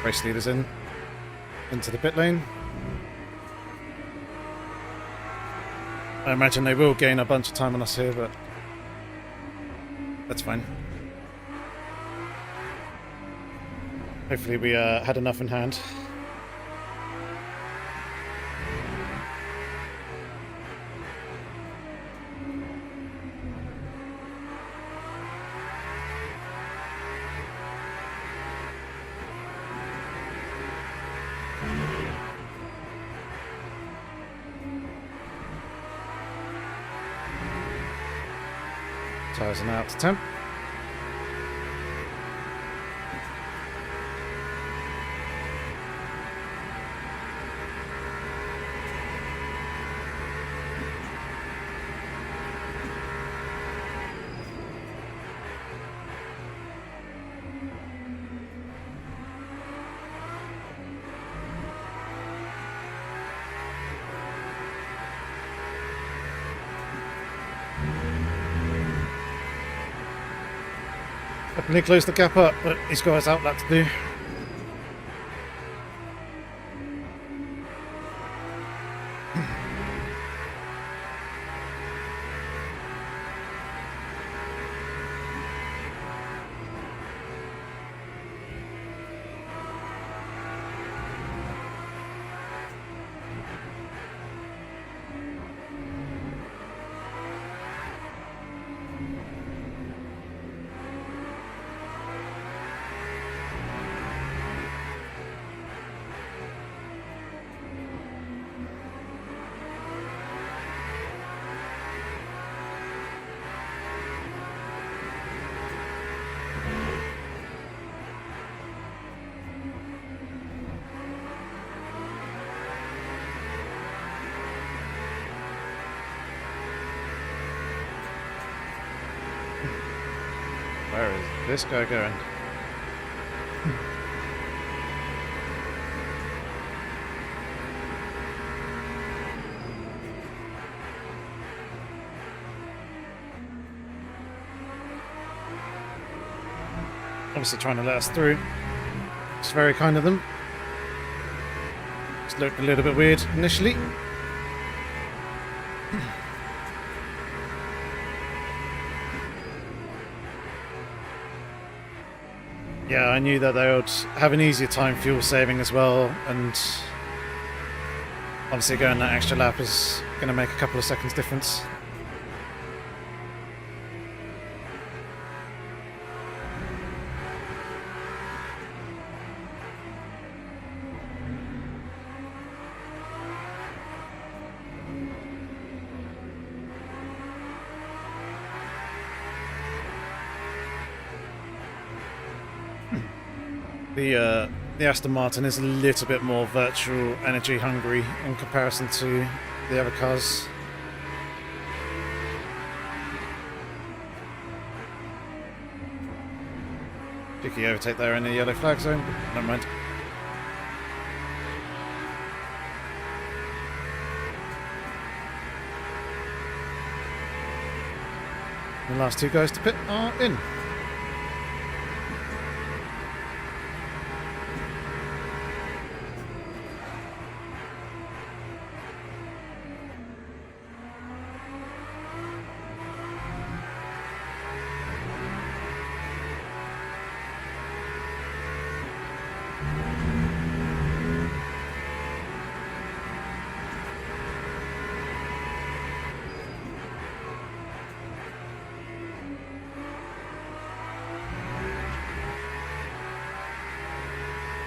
Race leaders into the pit lane. I imagine they will gain a bunch of time on us here, but that's fine. Hopefully we had enough in hand. Tyres are now up to 10. Definitely close the gap up, but he's got his outlap to do. Where is this guy going? Obviously trying to let us through. It's very kind of them. It's looked a little bit weird initially. Yeah, I knew that they would have an easier time fuel saving as well, and obviously going that extra lap is going to make a couple of seconds difference. The Aston Martin is a little bit more virtual energy hungry in comparison to the other cars. Cheeky overtake there in the yellow flag zone, but never mind. The last two guys to pit are in.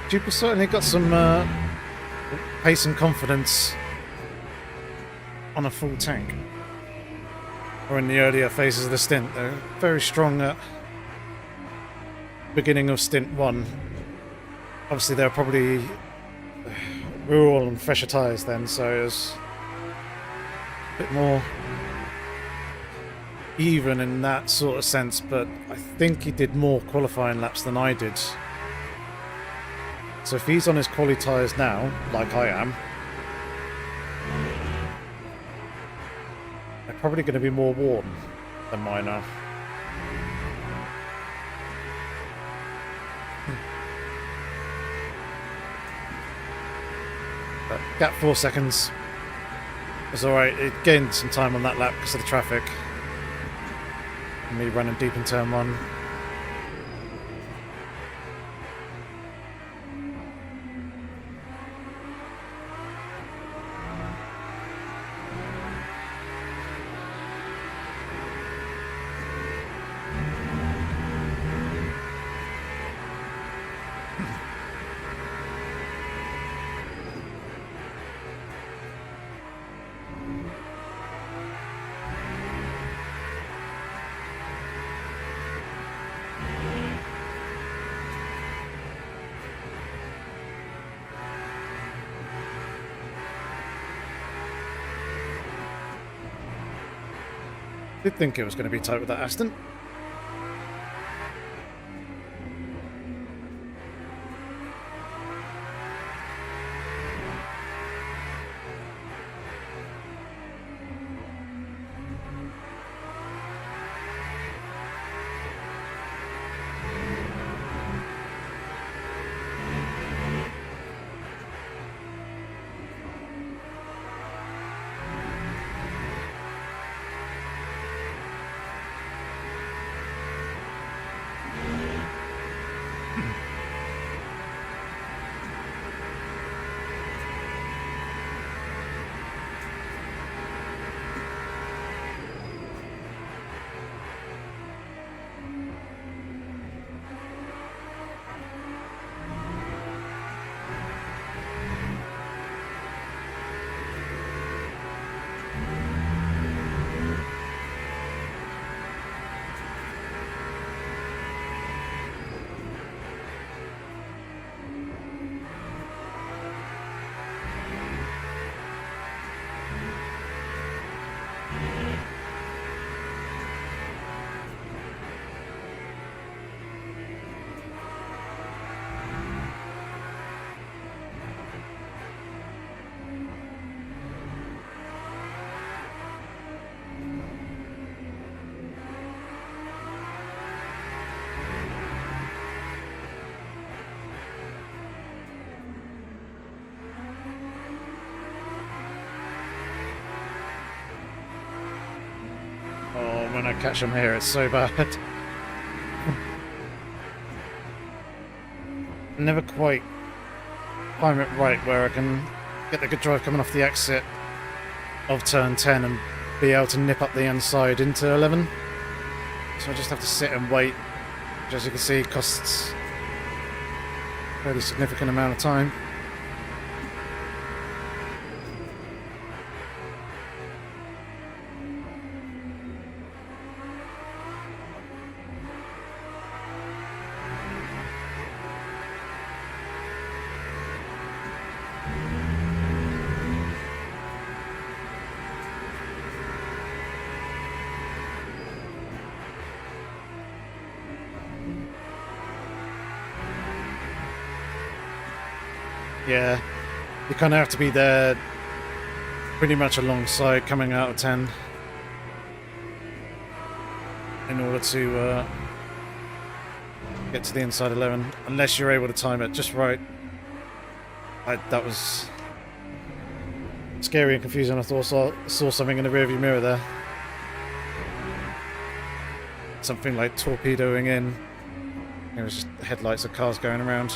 Jeep has certainly got some pace and confidence on a full tank. Or in the earlier phases of the stint. They're very strong at beginning of stint 1. Obviously they're probably... we were all on fresher tyres then, so it was a bit more even in that sort of sense, but I think he did more qualifying laps than I did. So if he's on his quali tyres now, like I am, they're probably going to be more worn than mine are. But gap 4 seconds was alright. It gained some time on that lap because of the traffic. And me running deep in turn 1. Did think it was going to be tight with that Aston. When I catch them here, it's so bad. Never quite time it right where I can get the good drive coming off the exit of turn 10 and be able to nip up the inside into 11. So I just have to sit and wait, which as you can see costs a fairly significant amount of time. Yeah, you kind of have to be there pretty much alongside coming out of 10 in order to get to the inside 11, unless you're able to time it just right. That was scary and confusing. I thought I saw something in the rearview mirror there. Something like torpedoing in. It was just headlights of cars going around.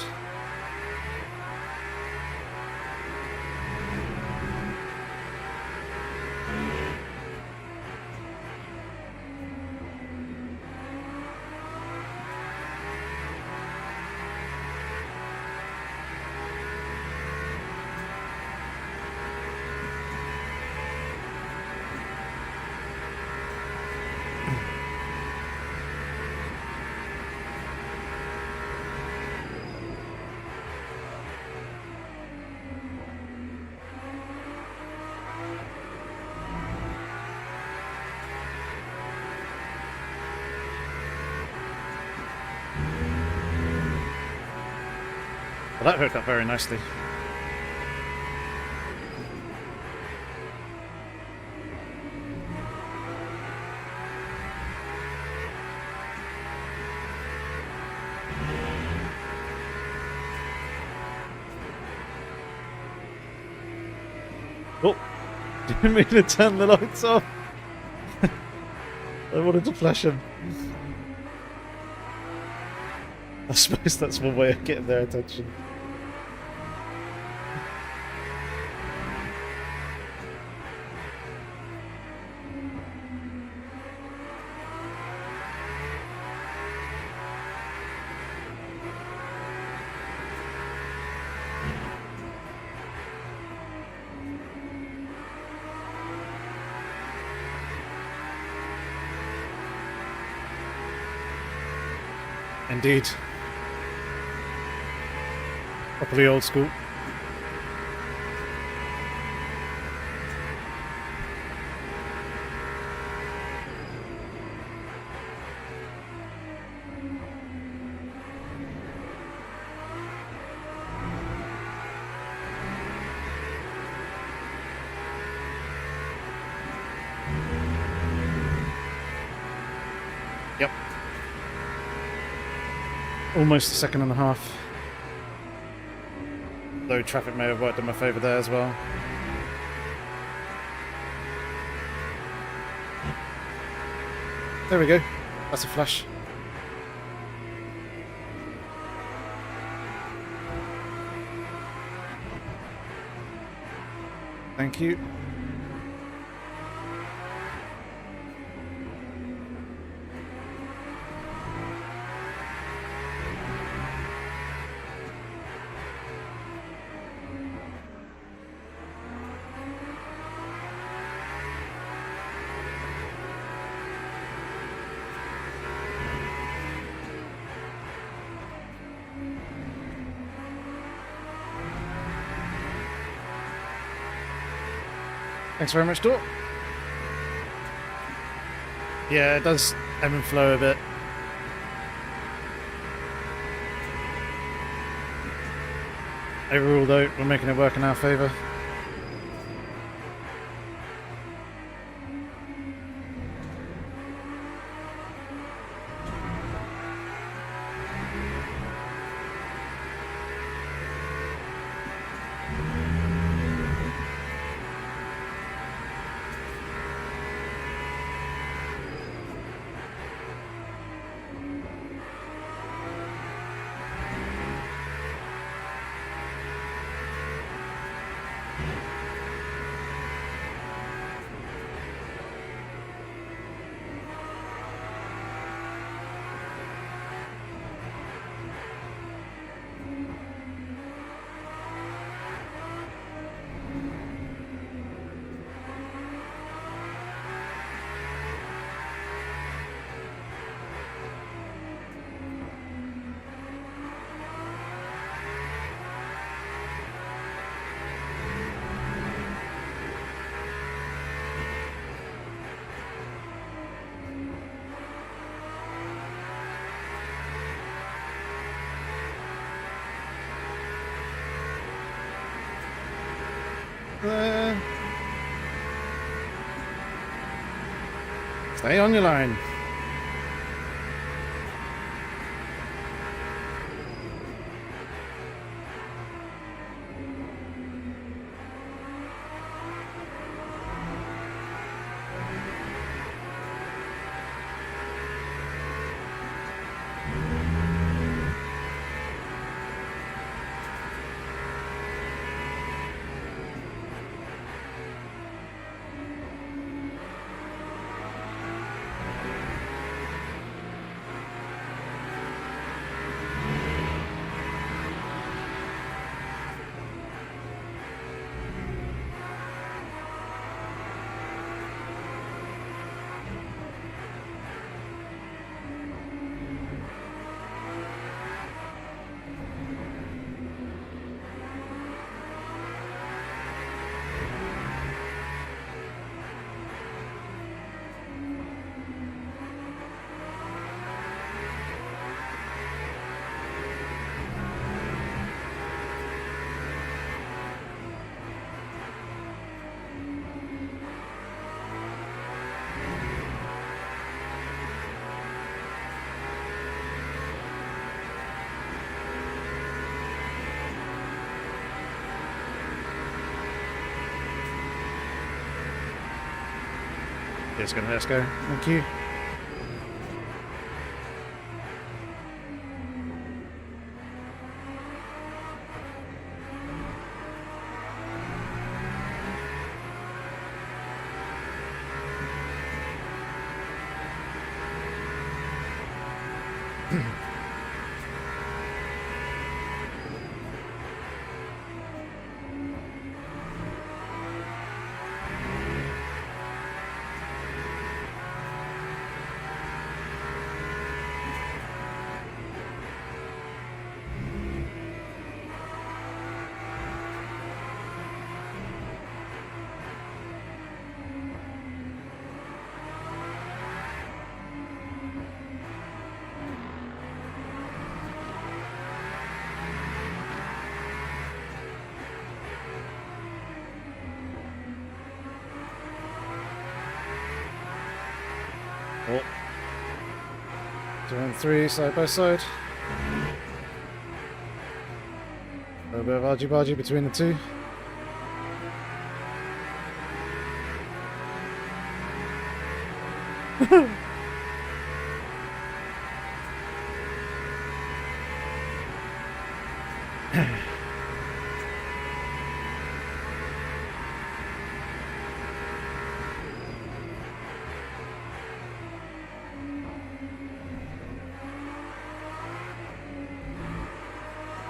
Well, that hooked up very nicely. Oh, didn't mean to turn the lights off. I wanted to flash them. I suppose that's one way of getting their attention. Indeed. Properly old school. Yep. Almost a second and a half. Though traffic may have worked in my favour there as well. There we go. That's a flash. Thank you. Thanks very much, Dor. Yeah, it does ebb and flow a bit. Overall, though, we're making it work in our favour. there. Stay on your line. It's gonna let's go. Thank you. Oh. 2 and 3 side by side. A little bit of argy-bargy between the two.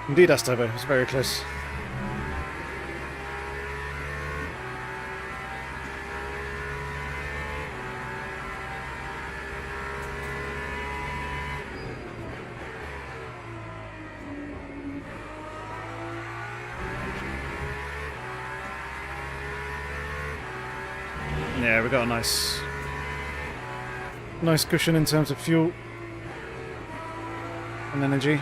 Indeed, that's turbo. It's very close. Yeah, we got a nice cushion in terms of fuel and energy.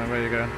where you're going.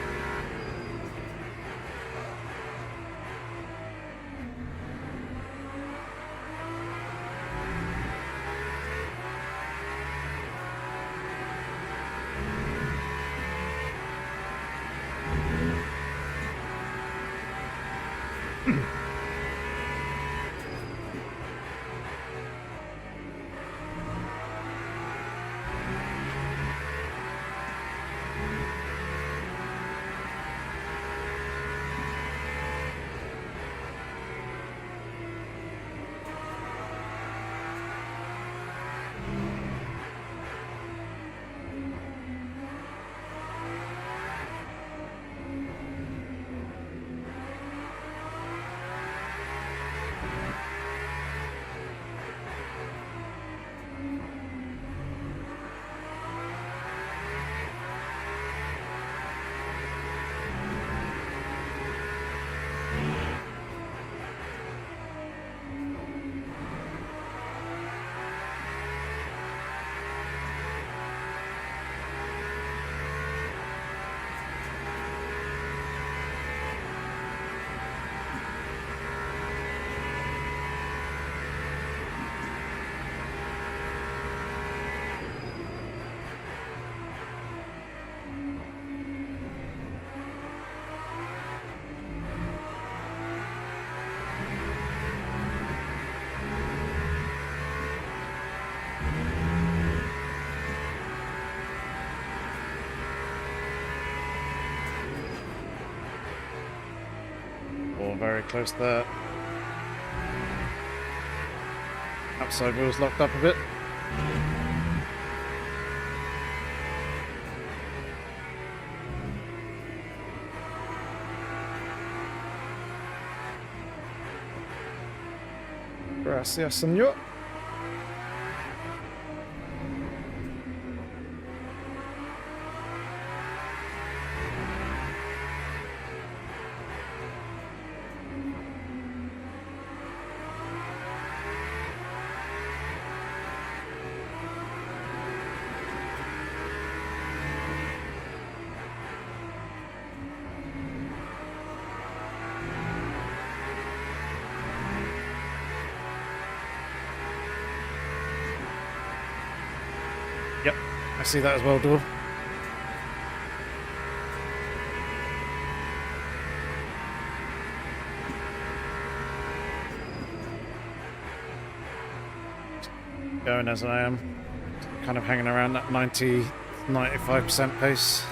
Very close there. Outside wheels locked up a bit. Gracias, señor. Yep, I see that as well, Dor. Going as I am, kind of hanging around that 95% pace.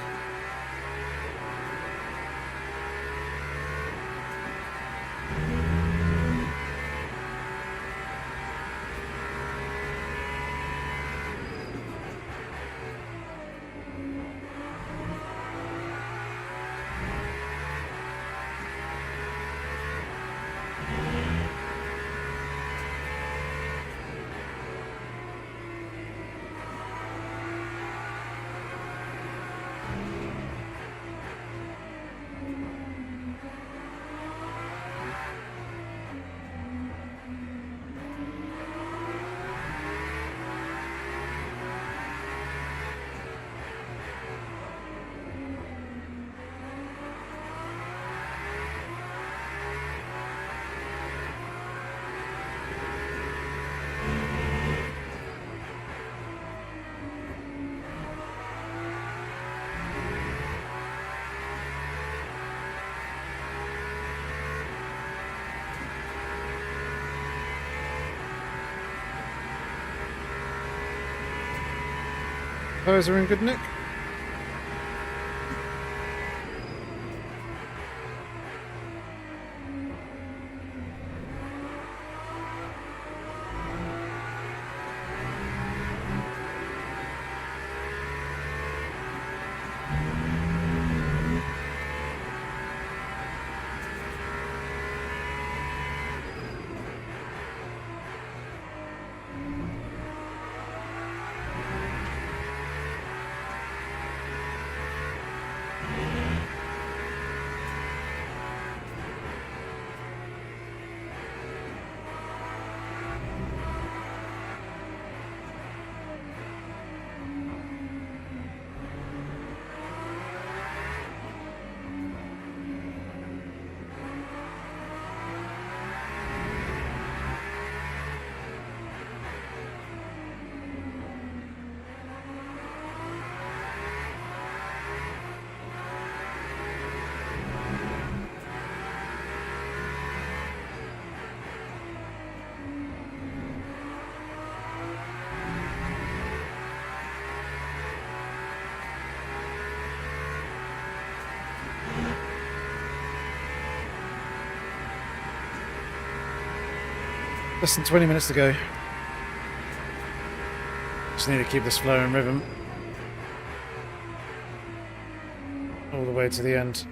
Tires are in good nick. Less than 20 minutes to go. Just need to keep this flow in rhythm all the way to the end.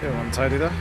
Yeah, untidy there.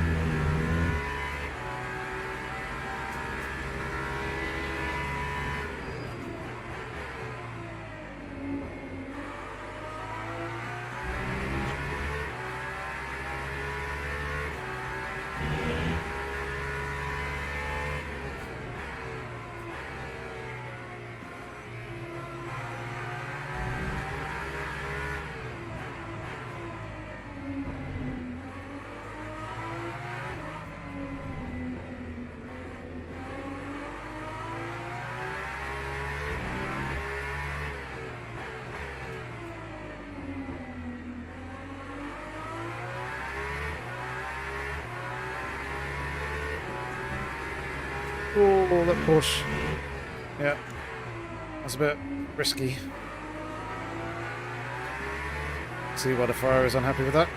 Oh, that push. Yeah. That's a bit risky. See why the Ferrari is unhappy with that.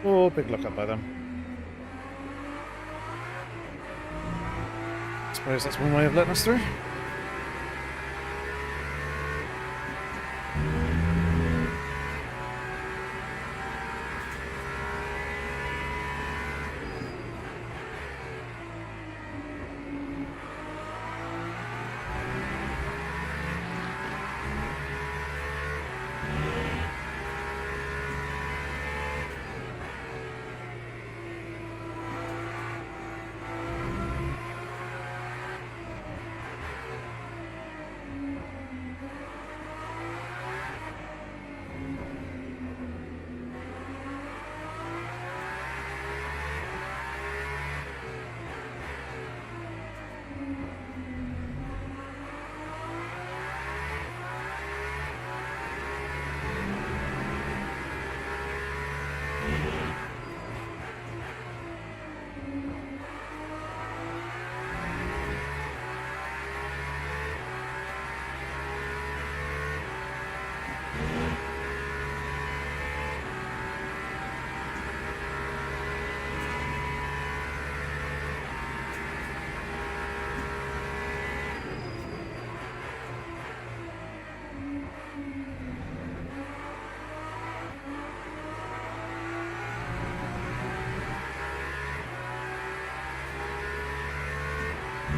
Oh, big look up by them. Suppose that's one way of letting us through.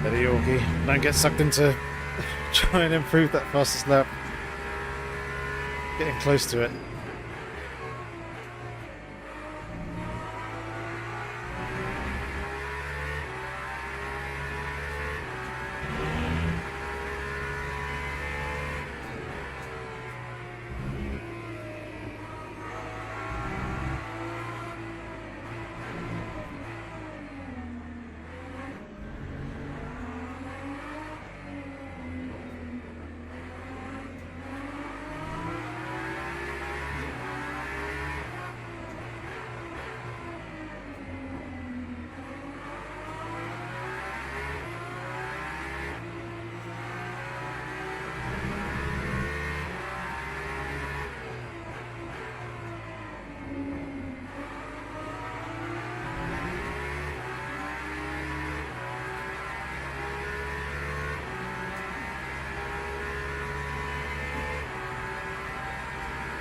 The Yorkie. Don't get sucked into trying and improve that fastest lap. Getting close to it.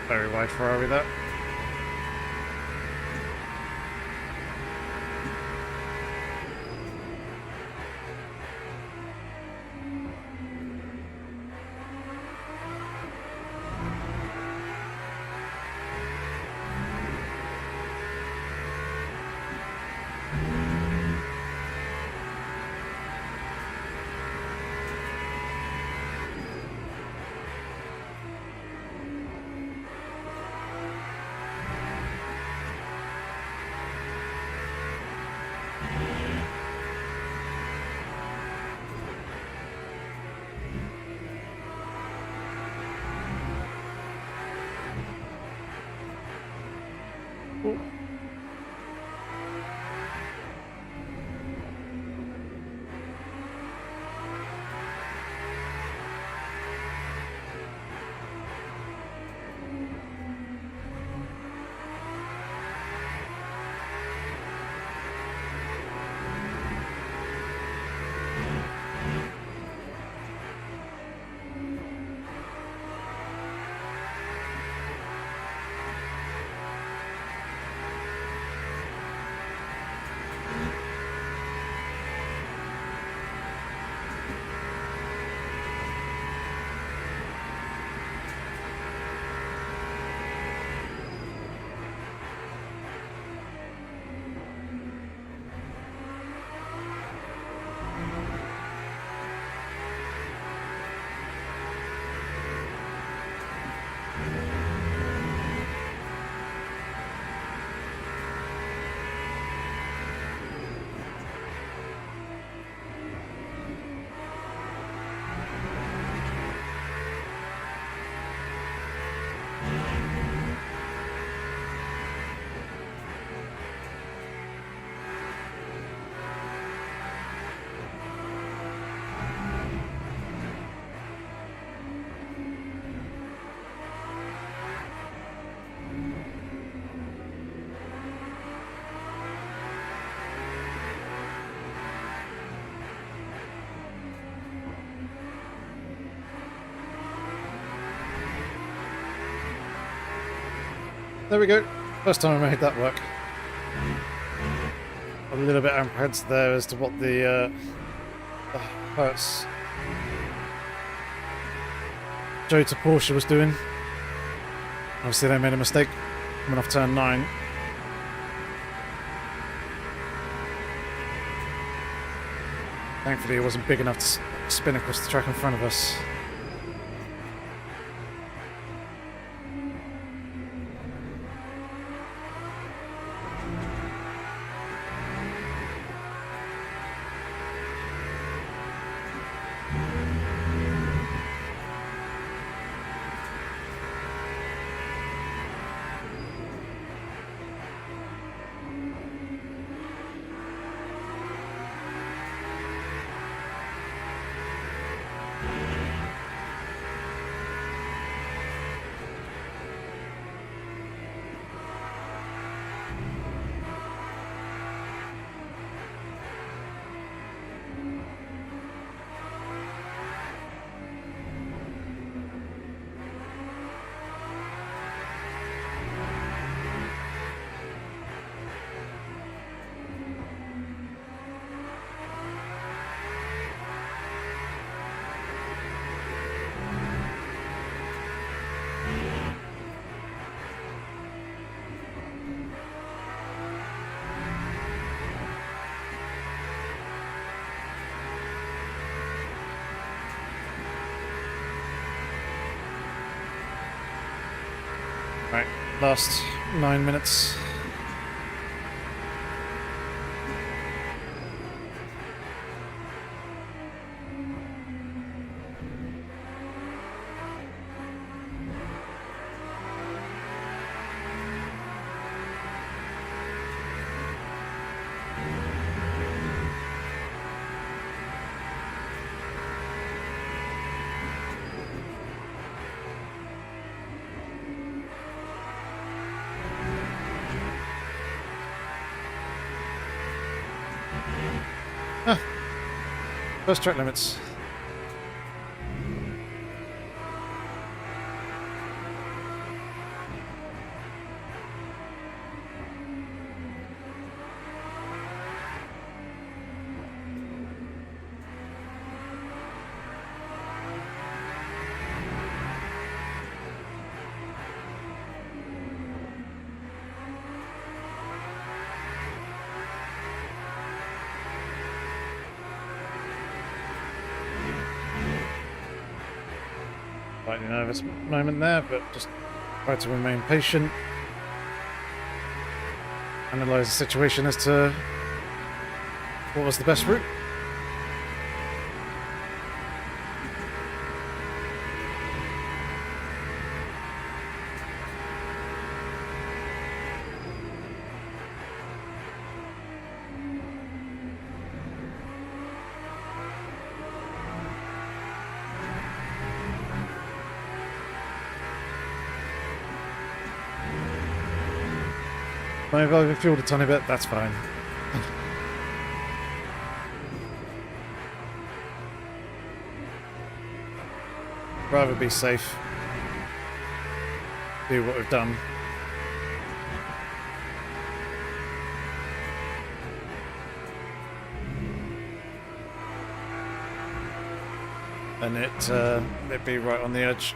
Very wide Ferrari there. There we go. First time I made that work. A little bit apprehensive there as to what the Hertz Joe to Porsche was doing. Obviously they made a mistake coming off turn 9. Thankfully it wasn't big enough to spin across the track in front of us. Right, last 9 minutes. First track limits. slightly nervous moment there, but just try to remain patient. Analyse the situation as to what was the best route. I've overfueled a tiny bit, that's fine. Rather be safe. Do what we've done. And it'd be right on the edge.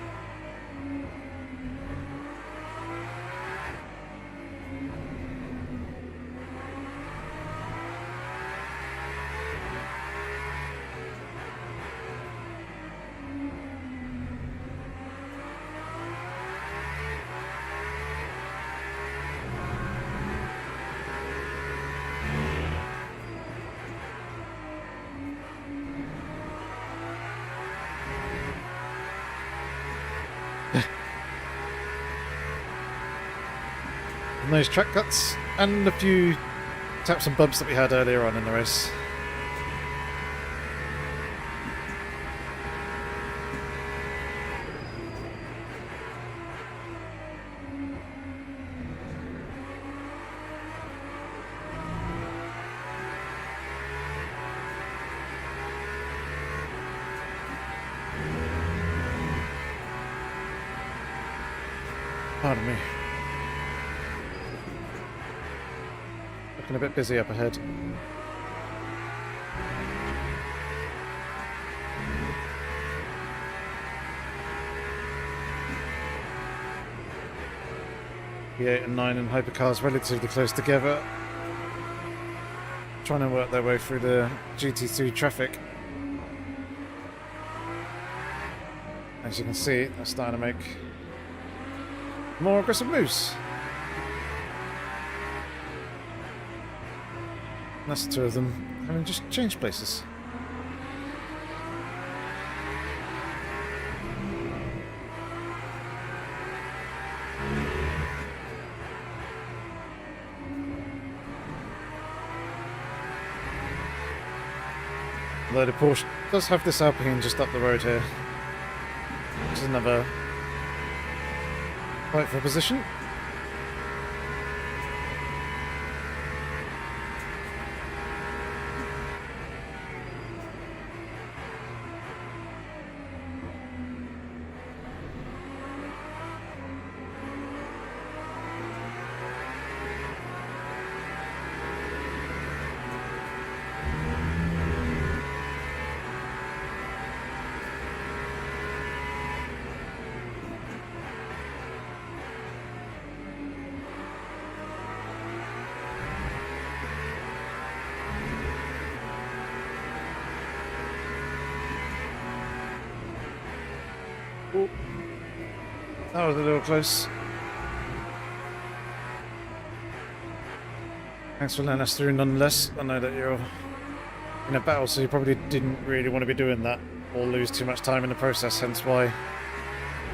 Those track cuts and a few taps and bumps that we had earlier on in the race. Pardon me. Looking a bit busy up ahead. V8 and 9 and hypercars relatively close together. Trying to work their way through the GT3 traffic. As you can see, they're starting to make more aggressive moves. That's the two of them having just changed places. Although the Porsche does have this Alpine just up the road here. Which is another fight for position. Ooh. That was a little close. Thanks for letting us through nonetheless. I know that you're in a battle, so you probably didn't really want to be doing that or lose too much time in the process, hence why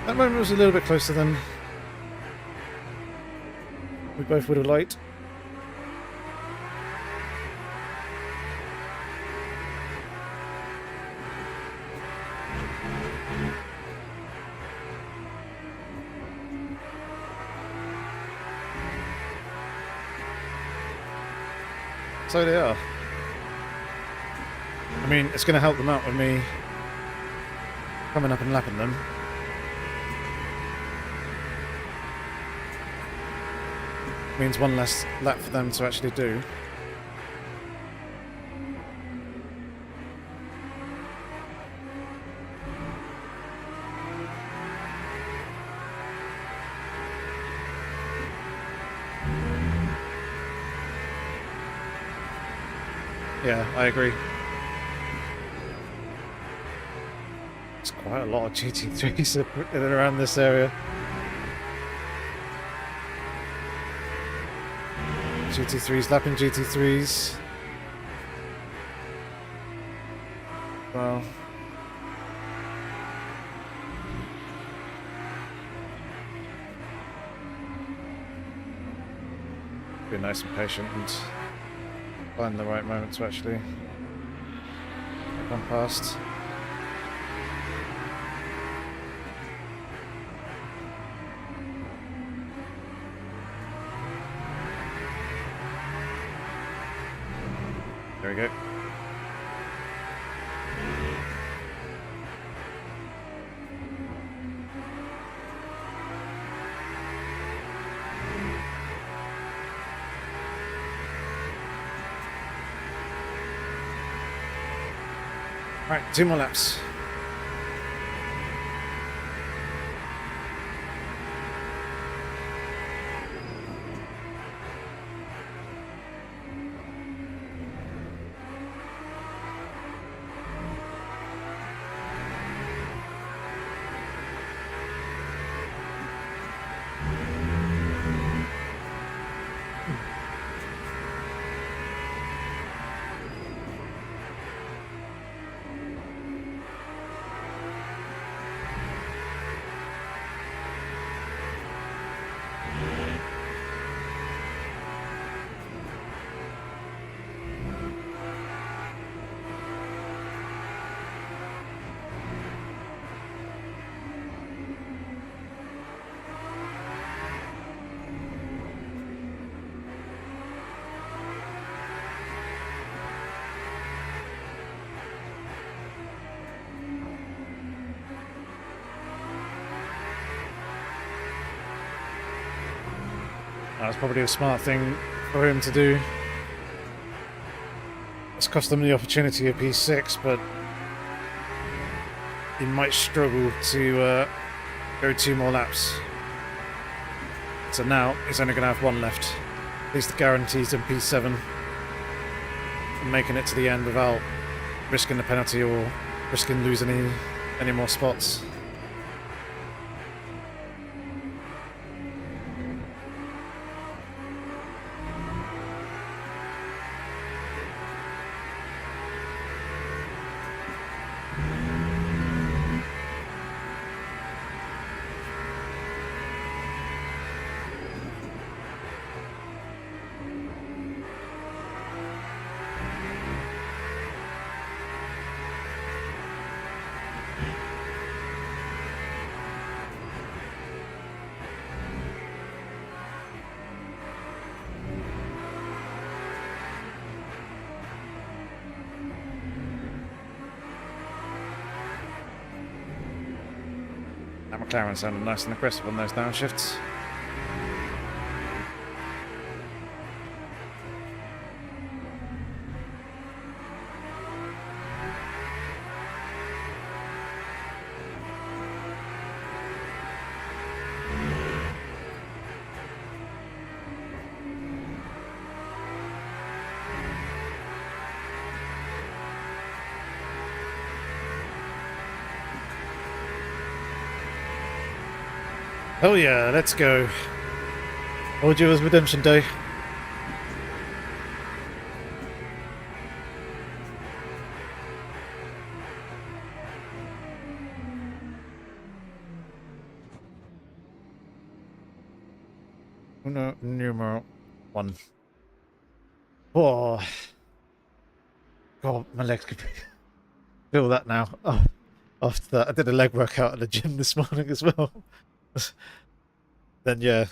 that moment was a little bit closer than we both would have liked. So they are. I mean, it's going to help them out with me coming up and lapping them. Means one less lap for them to actually do. Yeah, I agree. It's Quite a lot of GT3s in and around this area. GT3s, lapping GT3s. Well. Be nice and patient and find the right moment to actually come past. There we go. Right, 2 more laps. That's probably a smart thing for him to do. It's cost him the opportunity of P6, but he might struggle to go 2 more laps. So now he's only going to have 1 left. At least the guarantees him P7 from making it to the end without risking the penalty or risking losing any more spots. That McLaren sounded nice and aggressive on those downshifts. Oh yeah, let's go. Told you it was redemption day. Uno numero 1. Oh. God, my legs could feel that now. Oh, after that, I did a leg workout at the gym this morning as well. Then yeah,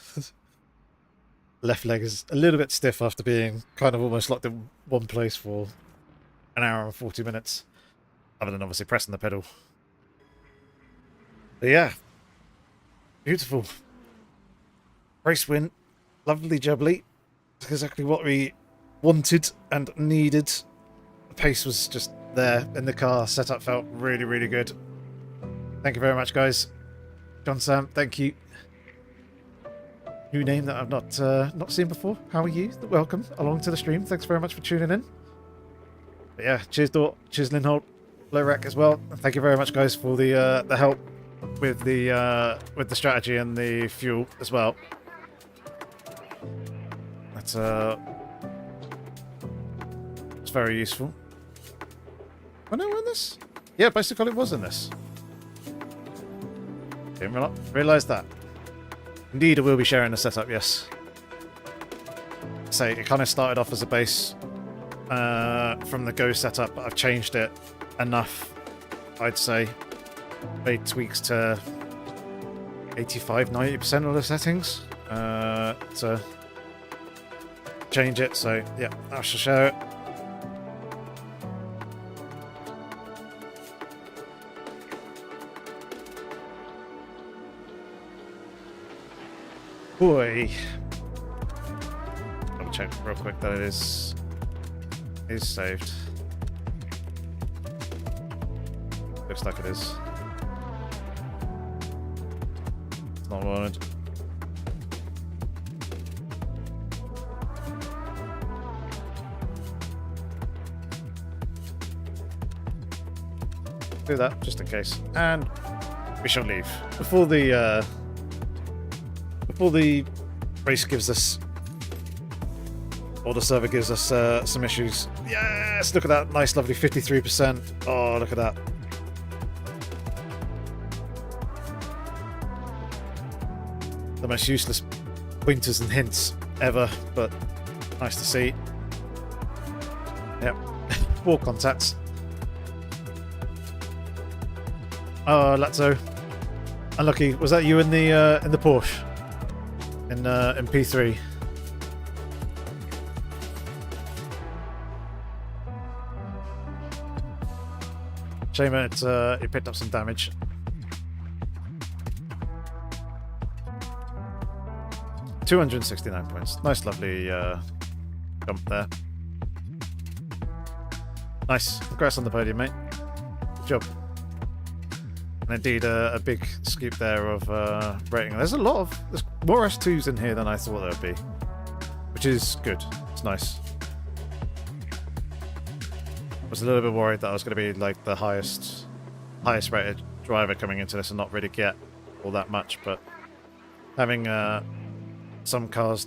left leg is a little bit stiff after being kind of almost locked in one place for an hour and 40 minutes, other than obviously pressing the pedal. But yeah, beautiful race win, lovely jubbly. It's exactly what we wanted and needed. The pace was just there in the car. Setup felt really, really good. Thank you very much, guys. John Sam, thank you. New name that I've not seen before. How are you? Welcome along to the stream. Thanks very much for tuning in. But yeah, cheers Dort, cheers Lindholt. Lorek as well. Thank you very much, guys, for the help with the strategy and the fuel as well. That's it's very useful. Oh no, we're in this? Yeah, basically it was in this. Didn't realise that. Indeed, I will be sharing the setup, yes. So it kind of started off as a base from the Go setup, but I've changed it enough, I'd say. Made tweaks to 85-90% of the settings to change it, so yeah, I shall share it. Boy, I'll check real quick that it is saved. Looks like it is. It's not wanted. Do that just in case, and we shall leave before the race gives us, or the server gives us some issues. Yes, look at that nice, lovely 53%. Oh, look at that. The most useless pointers and hints ever, but nice to see. Yep, 4 contacts. Oh, Lazzo. Unlucky. Was that you in the Porsche? In P3. Shame it picked up some damage. $269 points. Nice, lovely jump there. Nice. Congrats on the podium, mate. Good job. And indeed, a big scoop there of rating. There's more S2s in here than I thought there would be, which is good. It's nice. I was a little bit worried that I was going to be like the highest rated driver coming into this and not really get all that much, but having some drivers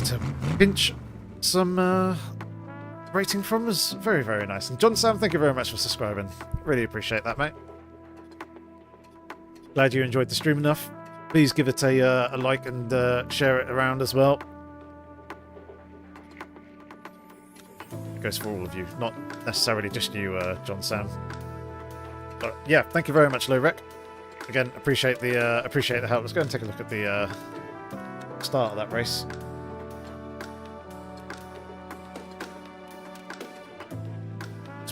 to pinch some rating from was very, very nice. And John Sam, thank you very much for subscribing. Really appreciate that, mate. Glad you enjoyed the stream enough. Please give it a like and share it around as well. It goes for all of you, not necessarily just you, John Sam. But yeah, thank you very much, Lorek. Again, appreciate the help. Let's go and take a look at the start of that race.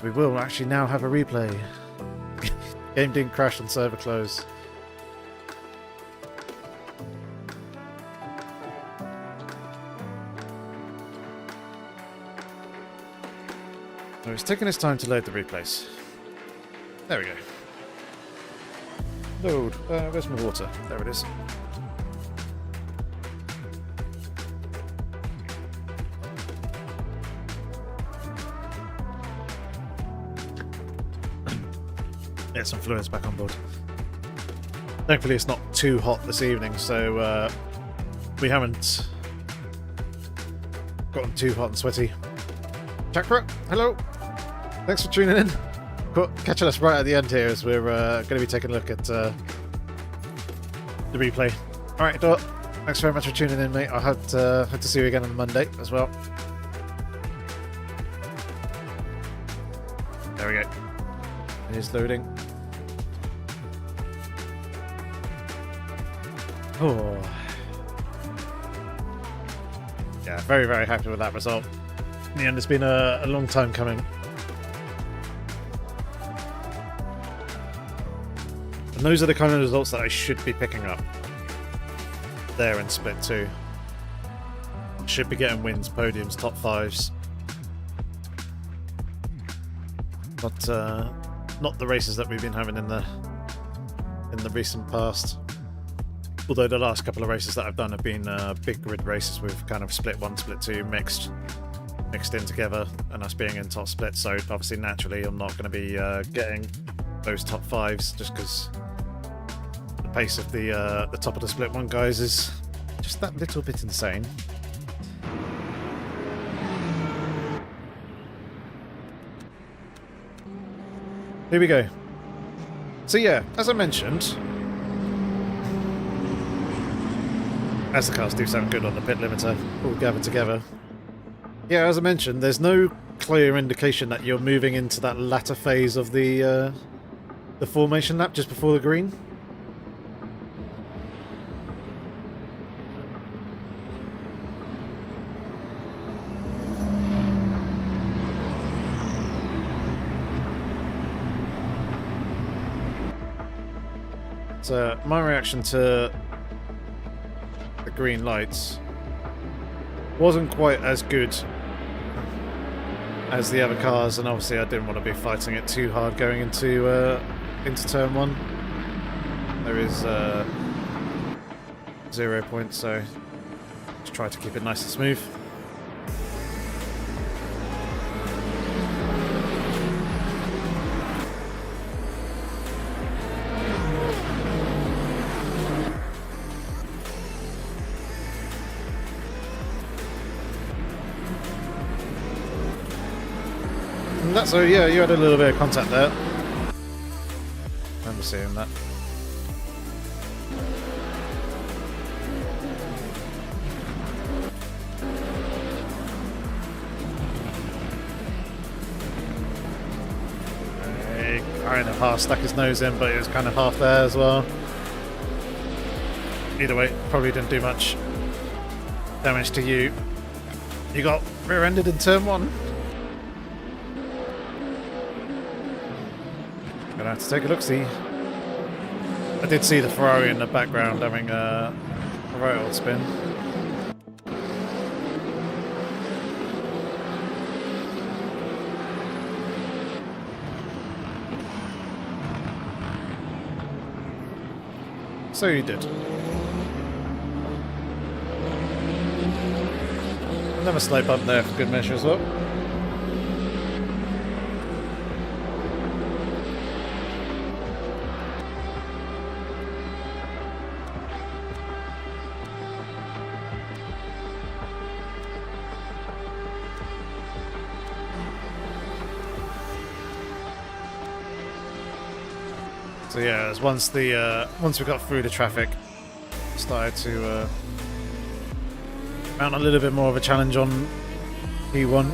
We will actually now have a replay. Game didn't crash on server close. Oh, it's taking its time to load the replays. There we go. Load. Where's my water? There it is. Get some fluids back on board. Thankfully it's not too hot this evening, so we haven't gotten too hot and sweaty. Chakra, hello! Thanks for tuning in. Catching us right at the end here as we're going to be taking a look at the replay. Alright, Dot, thanks very much for tuning in, mate. I hope to see you again on Monday as well. There we go. It is loading. Oh. Yeah, very, very happy with that result. In the end, it's been a long time coming. And those are the kind of results that I should be picking up there in Split 2. Should be getting wins, podiums, top 5s. Not the races that we've been having in the recent past. Although the last couple of races that I've done have been big grid races with kind of Split 1, Split 2 mixed. mixed in together, and us being in top split, so obviously naturally I'm not going to be getting those top 5s just because the pace of the top of the split one guys is just that little bit insane. Here we go. So yeah, as I mentioned, as the cars do sound good on the pit limiter, all gathered together. Yeah, as I mentioned, there's no clear indication that you're moving into that latter phase of the formation lap just before the green. So my reaction to the green lights wasn't quite as good as the other cars, and obviously I didn't want to be fighting it too hard going into turn 1. There is 0 points, so just try to keep it nice and smooth. So yeah, you had a little bit of contact there. I remember seeing that. He kind of half stuck his nose in, but it was kind of half there as well. Either way, probably didn't do much damage to you. You got rear-ended in turn 1. Gonna have to take a look-see. I did see the Ferrari in the background having a right old spin. So you did. Another slight bump there for good measure as well. So yeah, as once we got through the traffic, started to mount a little bit more of a challenge on P1.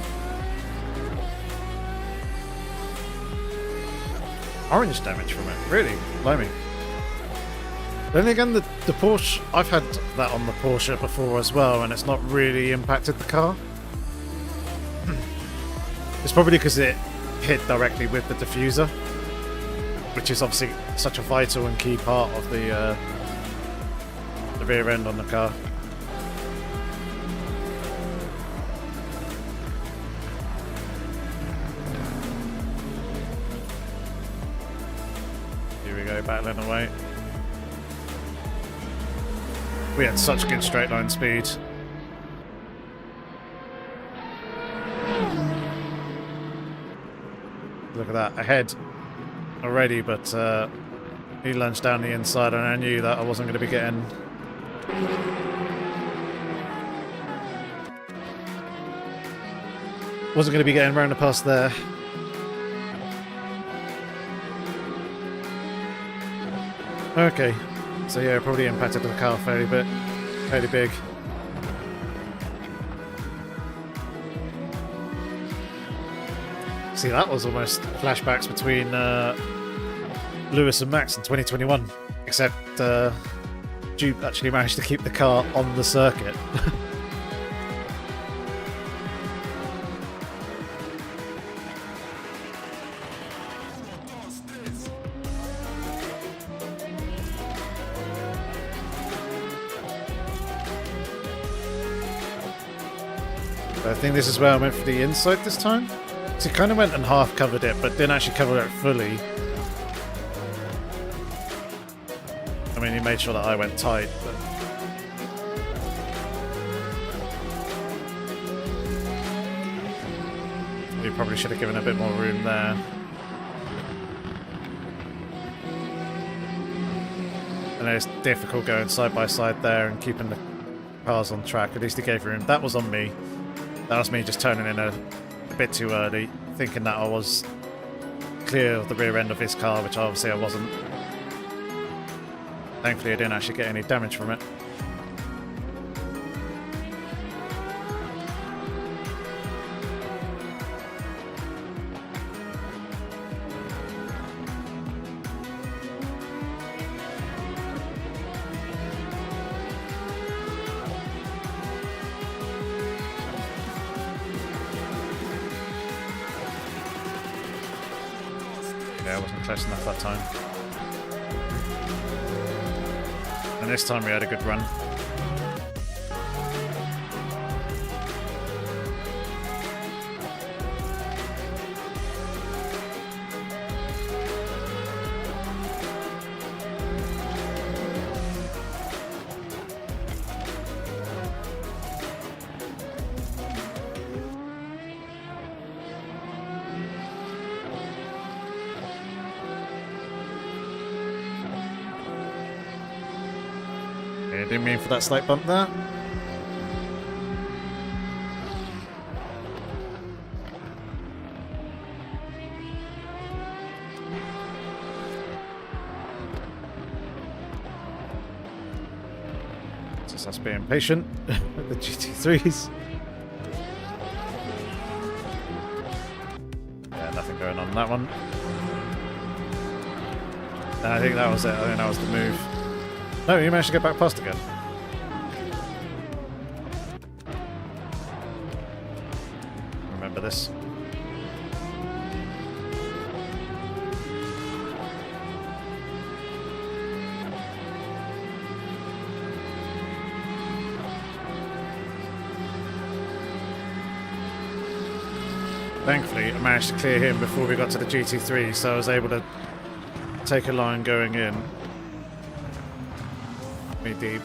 Orange damage from it, really, blimey. Then again, the Porsche, I've had that on the Porsche before as well, and it's not really impacted the car. It's probably because it hit directly with the diffuser, which is obviously such a vital and key part of the rear end on the car. Here we go, battling away. We had such good straight line speed. Look at that, ahead already, but he lunged down the inside, and I knew that I wasn't going to be getting round the pass there. Okay, so yeah, probably impacted the car fairly big. See, that was almost flashbacks between Lewis and Max in 2021, except Jude actually managed to keep the car on the circuit. I think this is where I went for the inside this time. So he kind of went and half covered it, but didn't actually cover it fully. I mean, he made sure that I went tight, but... Probably should have given a bit more room there. And it's difficult going side by side there and keeping the cars on track. At least he gave room. That was on me. That was me just turning in a bit too early, thinking that I was clear of the rear end of his car, which obviously I wasn't. Thankfully I didn't actually get any damage from it. Yeah, I wasn't close enough that time. And this time we had a good run. Didn't mean for that slight bump there. Just us being patient with the GT3s. Yeah, nothing going on that one. And I think that was it. I think that was the move. No, you managed to get back past again. Remember this. Thankfully, I managed to clear him before we got to the GT3, so I was able to take a line going in. Me deep.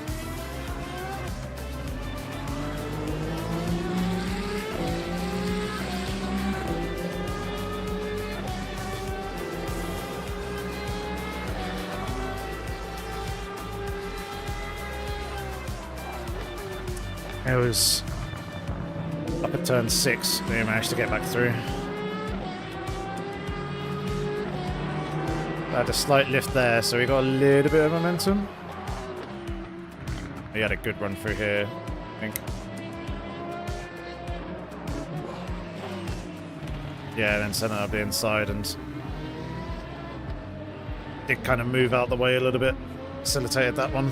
It was up at turn 6 we managed to get back through. I had a slight lift there, so we got a little bit of momentum. He had a good run through here, I think. Yeah, then sent it up the inside and did kind of move out the way a little bit. Facilitated that one.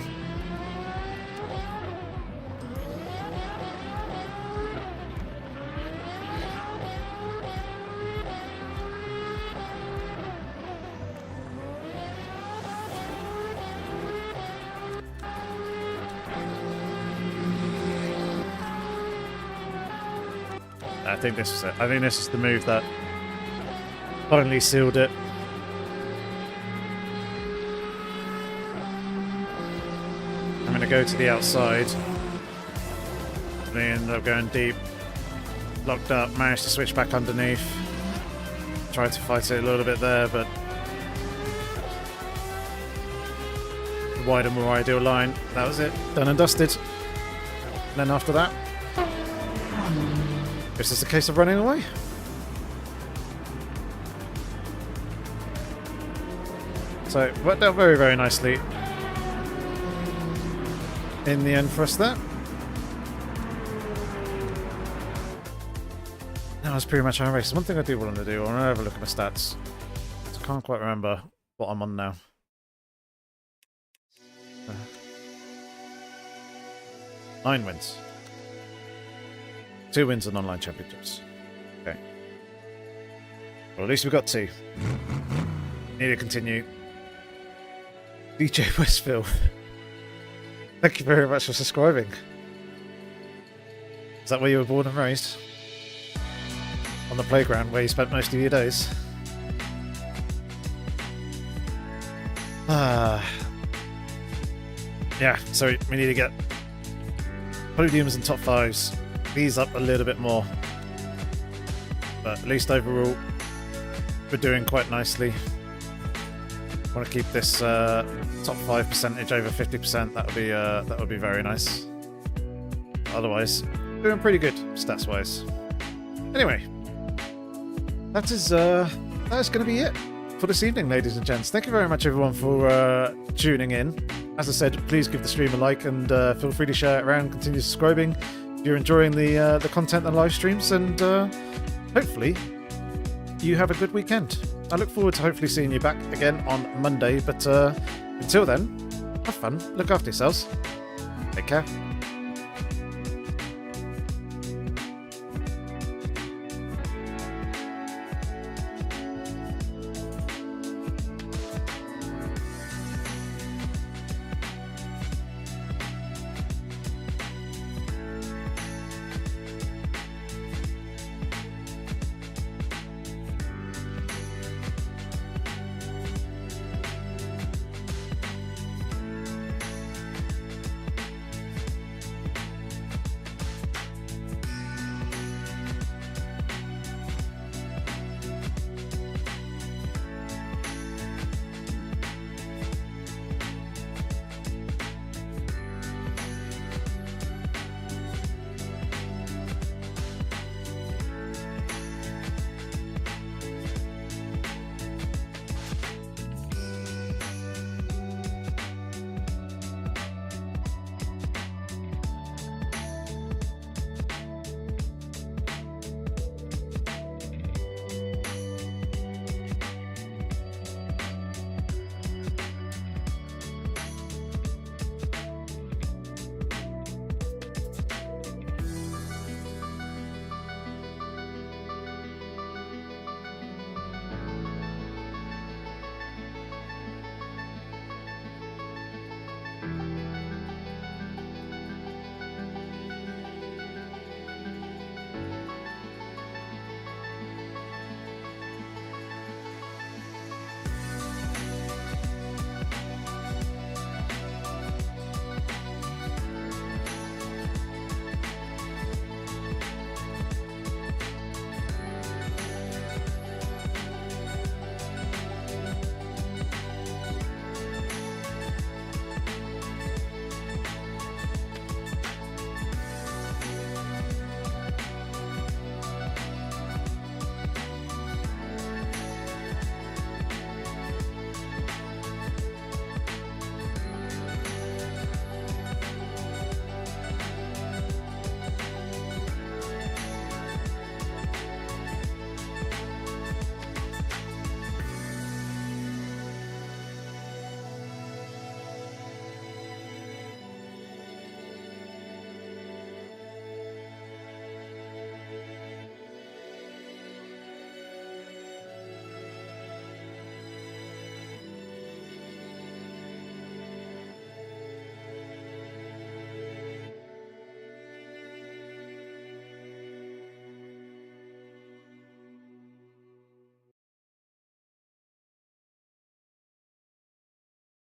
I think this is it. I think this is the move that finally sealed it. I'm going to go to the outside. They ended up going deep. Locked up, managed to switch back underneath. Tried to fight it a little bit there, but wider, more ideal line. That was it. Done and dusted. And then after that, this is a case of running away. So it worked out very, very nicely in the end for us there. That was pretty much our race. One thing I do want to do, I want to have a look at my stats. I can't quite remember what I'm on now. 9 wins. 2 wins in online championships. Okay. Well, at least we've got 2. Need to continue. DJ Westville. Thank you very much for subscribing. Is that where you were born and raised? On the playground where you spent most of your days? Yeah, so we need to get podiums and top 5s. These up a little bit more. but at least overall we're doing quite nicely. Want to keep this top 5 percentage over 50%. That would be very nice. Otherwise, doing pretty good stats wise. Anyway, that's going to be it for this evening, ladies and gents. Thank you very much, everyone, for tuning in. As I said, please give the stream a like and feel free to share it around. Continue subscribing if you're enjoying the content and live streams, and hopefully you have a good weekend. I look forward to hopefully seeing you back again on Monday, but until then, have fun, look after yourselves, take care.